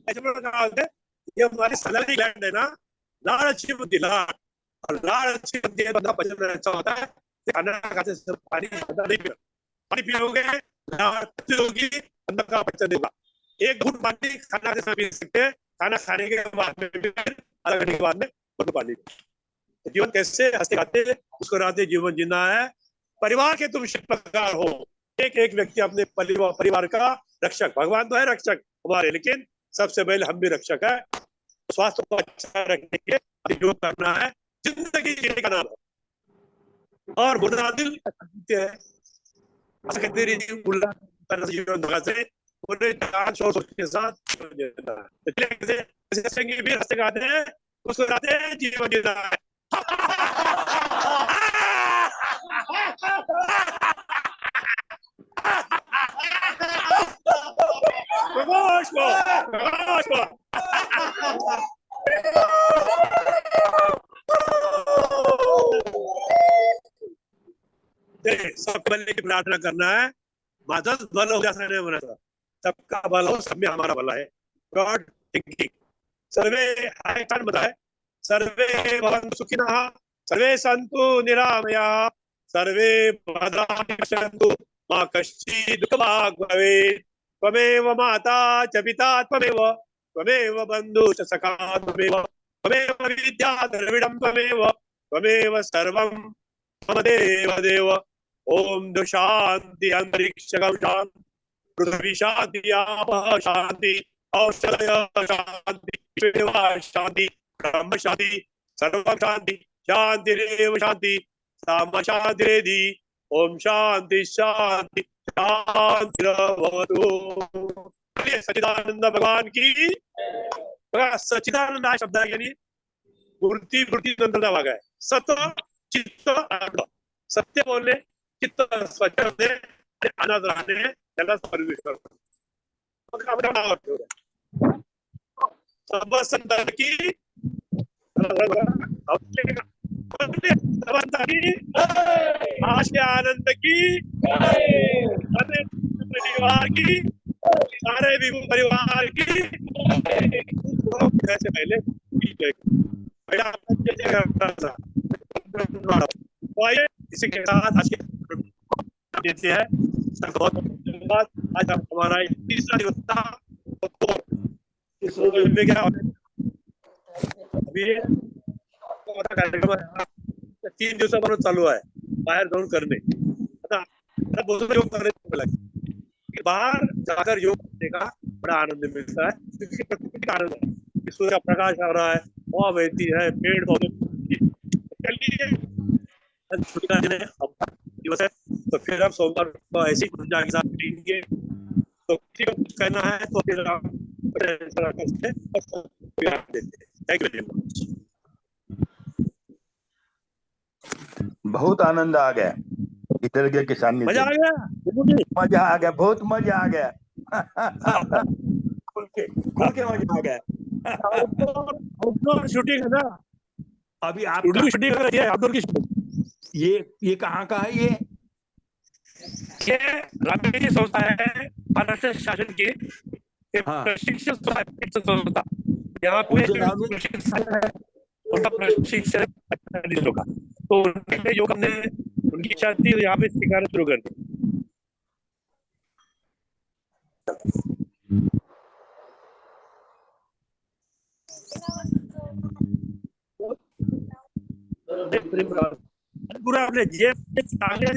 त्याच्यामुळे काय होतं, ये हमारी सलारी ग्लैंड है ना, लाल अच्छी बुद्धि, लाल और लाल अच्छी बुद्धि है, बंदा पचन में अच्छा होता है. खाना खाते समय पानी ज्यादा नहीं पियो, पानी पियोगे लाल अच्छी होगी, बंदा का पचन होगा. एक घूंट पानी खाना खाते समय पी सकते हैं, खाना खाने के बाद में भी, आधा घंटे के बाद में घूंट पानी. जीवन कैसे हंसते खाते मुस्कुराते जीवन जीना है. परिवार के तुम शिल्पकार हो. एक एक व्यक्ति अपने परिवार का रक्षक, भगवान तो है रक्षक हमारे, लेकिन सबसे पहले हम भी रक्षक है. स्वास्थ्य को अच्छा रखने के लिए योग करना है, जिंदगी जीने का नाम है. और बुनियादी है असं काहीतरी बोलला जीवन जगायचे, पूरे जान शोर के साथ जीवन जीना है. इसलिए जैसे भी रास्ते गाते हैं उसको गाते हैं जीवन जीना है. सबके भले की प्रार्थना करना है. माझंच भलं हो असं नाही म्हणायचं, सबका भला हो, सब में हमारा भला है. God thinking. सर्वे हाय छान मत आहे. सर्वे भवन्तु सुखिनः, सर्वे सन्तु निरामयाः, सर्वे भद्राणि पश्यन्तु, मा कश्चित् दुःखभाग् भवेत्. त्वमेव माता च पिता त्वमेव, त्वमेव बन्धु च सखा त्वमेव, त्वमेव विद्या द्रविडं त्वमेव, त्वमेव सर्वं मम देव देव. ओम शांति अंतरिक्षं शांति, पृथ्वी शांति, आपः शांति, औषधयः शांति, विश्वदेवः शांति, ब्रह्म शांति, सर्वं शांति, शांतिरेव शांति, सामा शांतिरेधि. ओम शांति शांति शांतिरवतु. सच्चिदानंद भगवान की. बघा, सच्चिदानंद हा शब्द आहे यानी मूर्ती नंतरचा भाग आहे. सत्व चित्त आनंद. सत्य बोलणे, चित्त स्वच्छ होते आणि आनंद राहणे, त्याला परमेश्वर. मग आपल्या नावावर ठेवूया सर्व संतान की आशा आनंद की, परिवार की, सारे विभू परिवार की. ऐसे पहले इसी के साथ आज देते हैं. बहुत धन्यवाद. आज हमारा तीसरा दिवस था. में क्या अभी कार्यक्रम 3 दिवसापासून चालू आहे, बाहेर जाऊन करणे. आता बोलतो योग करने लगे, बाहर जाकर योग करने का बड़ा आनंद मिलता है. क्योंकि प्रकृति का आनंद है, सूर्य का प्रकाश आ रहा है, हवा बहती है, पेड़ पौधे. चलिए छुट्टी का दिवस है, तो फिर हम सोमवार को ऐसी ऊर्जा के साथ मिलेंगे. तो किसी को कुछ कहना है तो फिर हम देते. Thank you very much. बहुत आनंद आ गया इधर के किसान. मजा आ गया, मजा आ गया, बहुत मजा आ गया. खुल के मजा आ गया. आउटडोर शूटिंग है ना, अभी आप शूटिंग कर रही है, आउटडोर की शूटिंग. ये कहाँ का है? ये रामेश्वरी संस्था है, महाराष्ट्र शासन की प्रशिक्षण संस्था. यहाँ पूरे उनका प्रशिक्षण होगा, तो उनके योग हमने उनकी इच्छा थी यहाँ पे सिखाना शुरू कर दी. पूरा आपने जे चांगले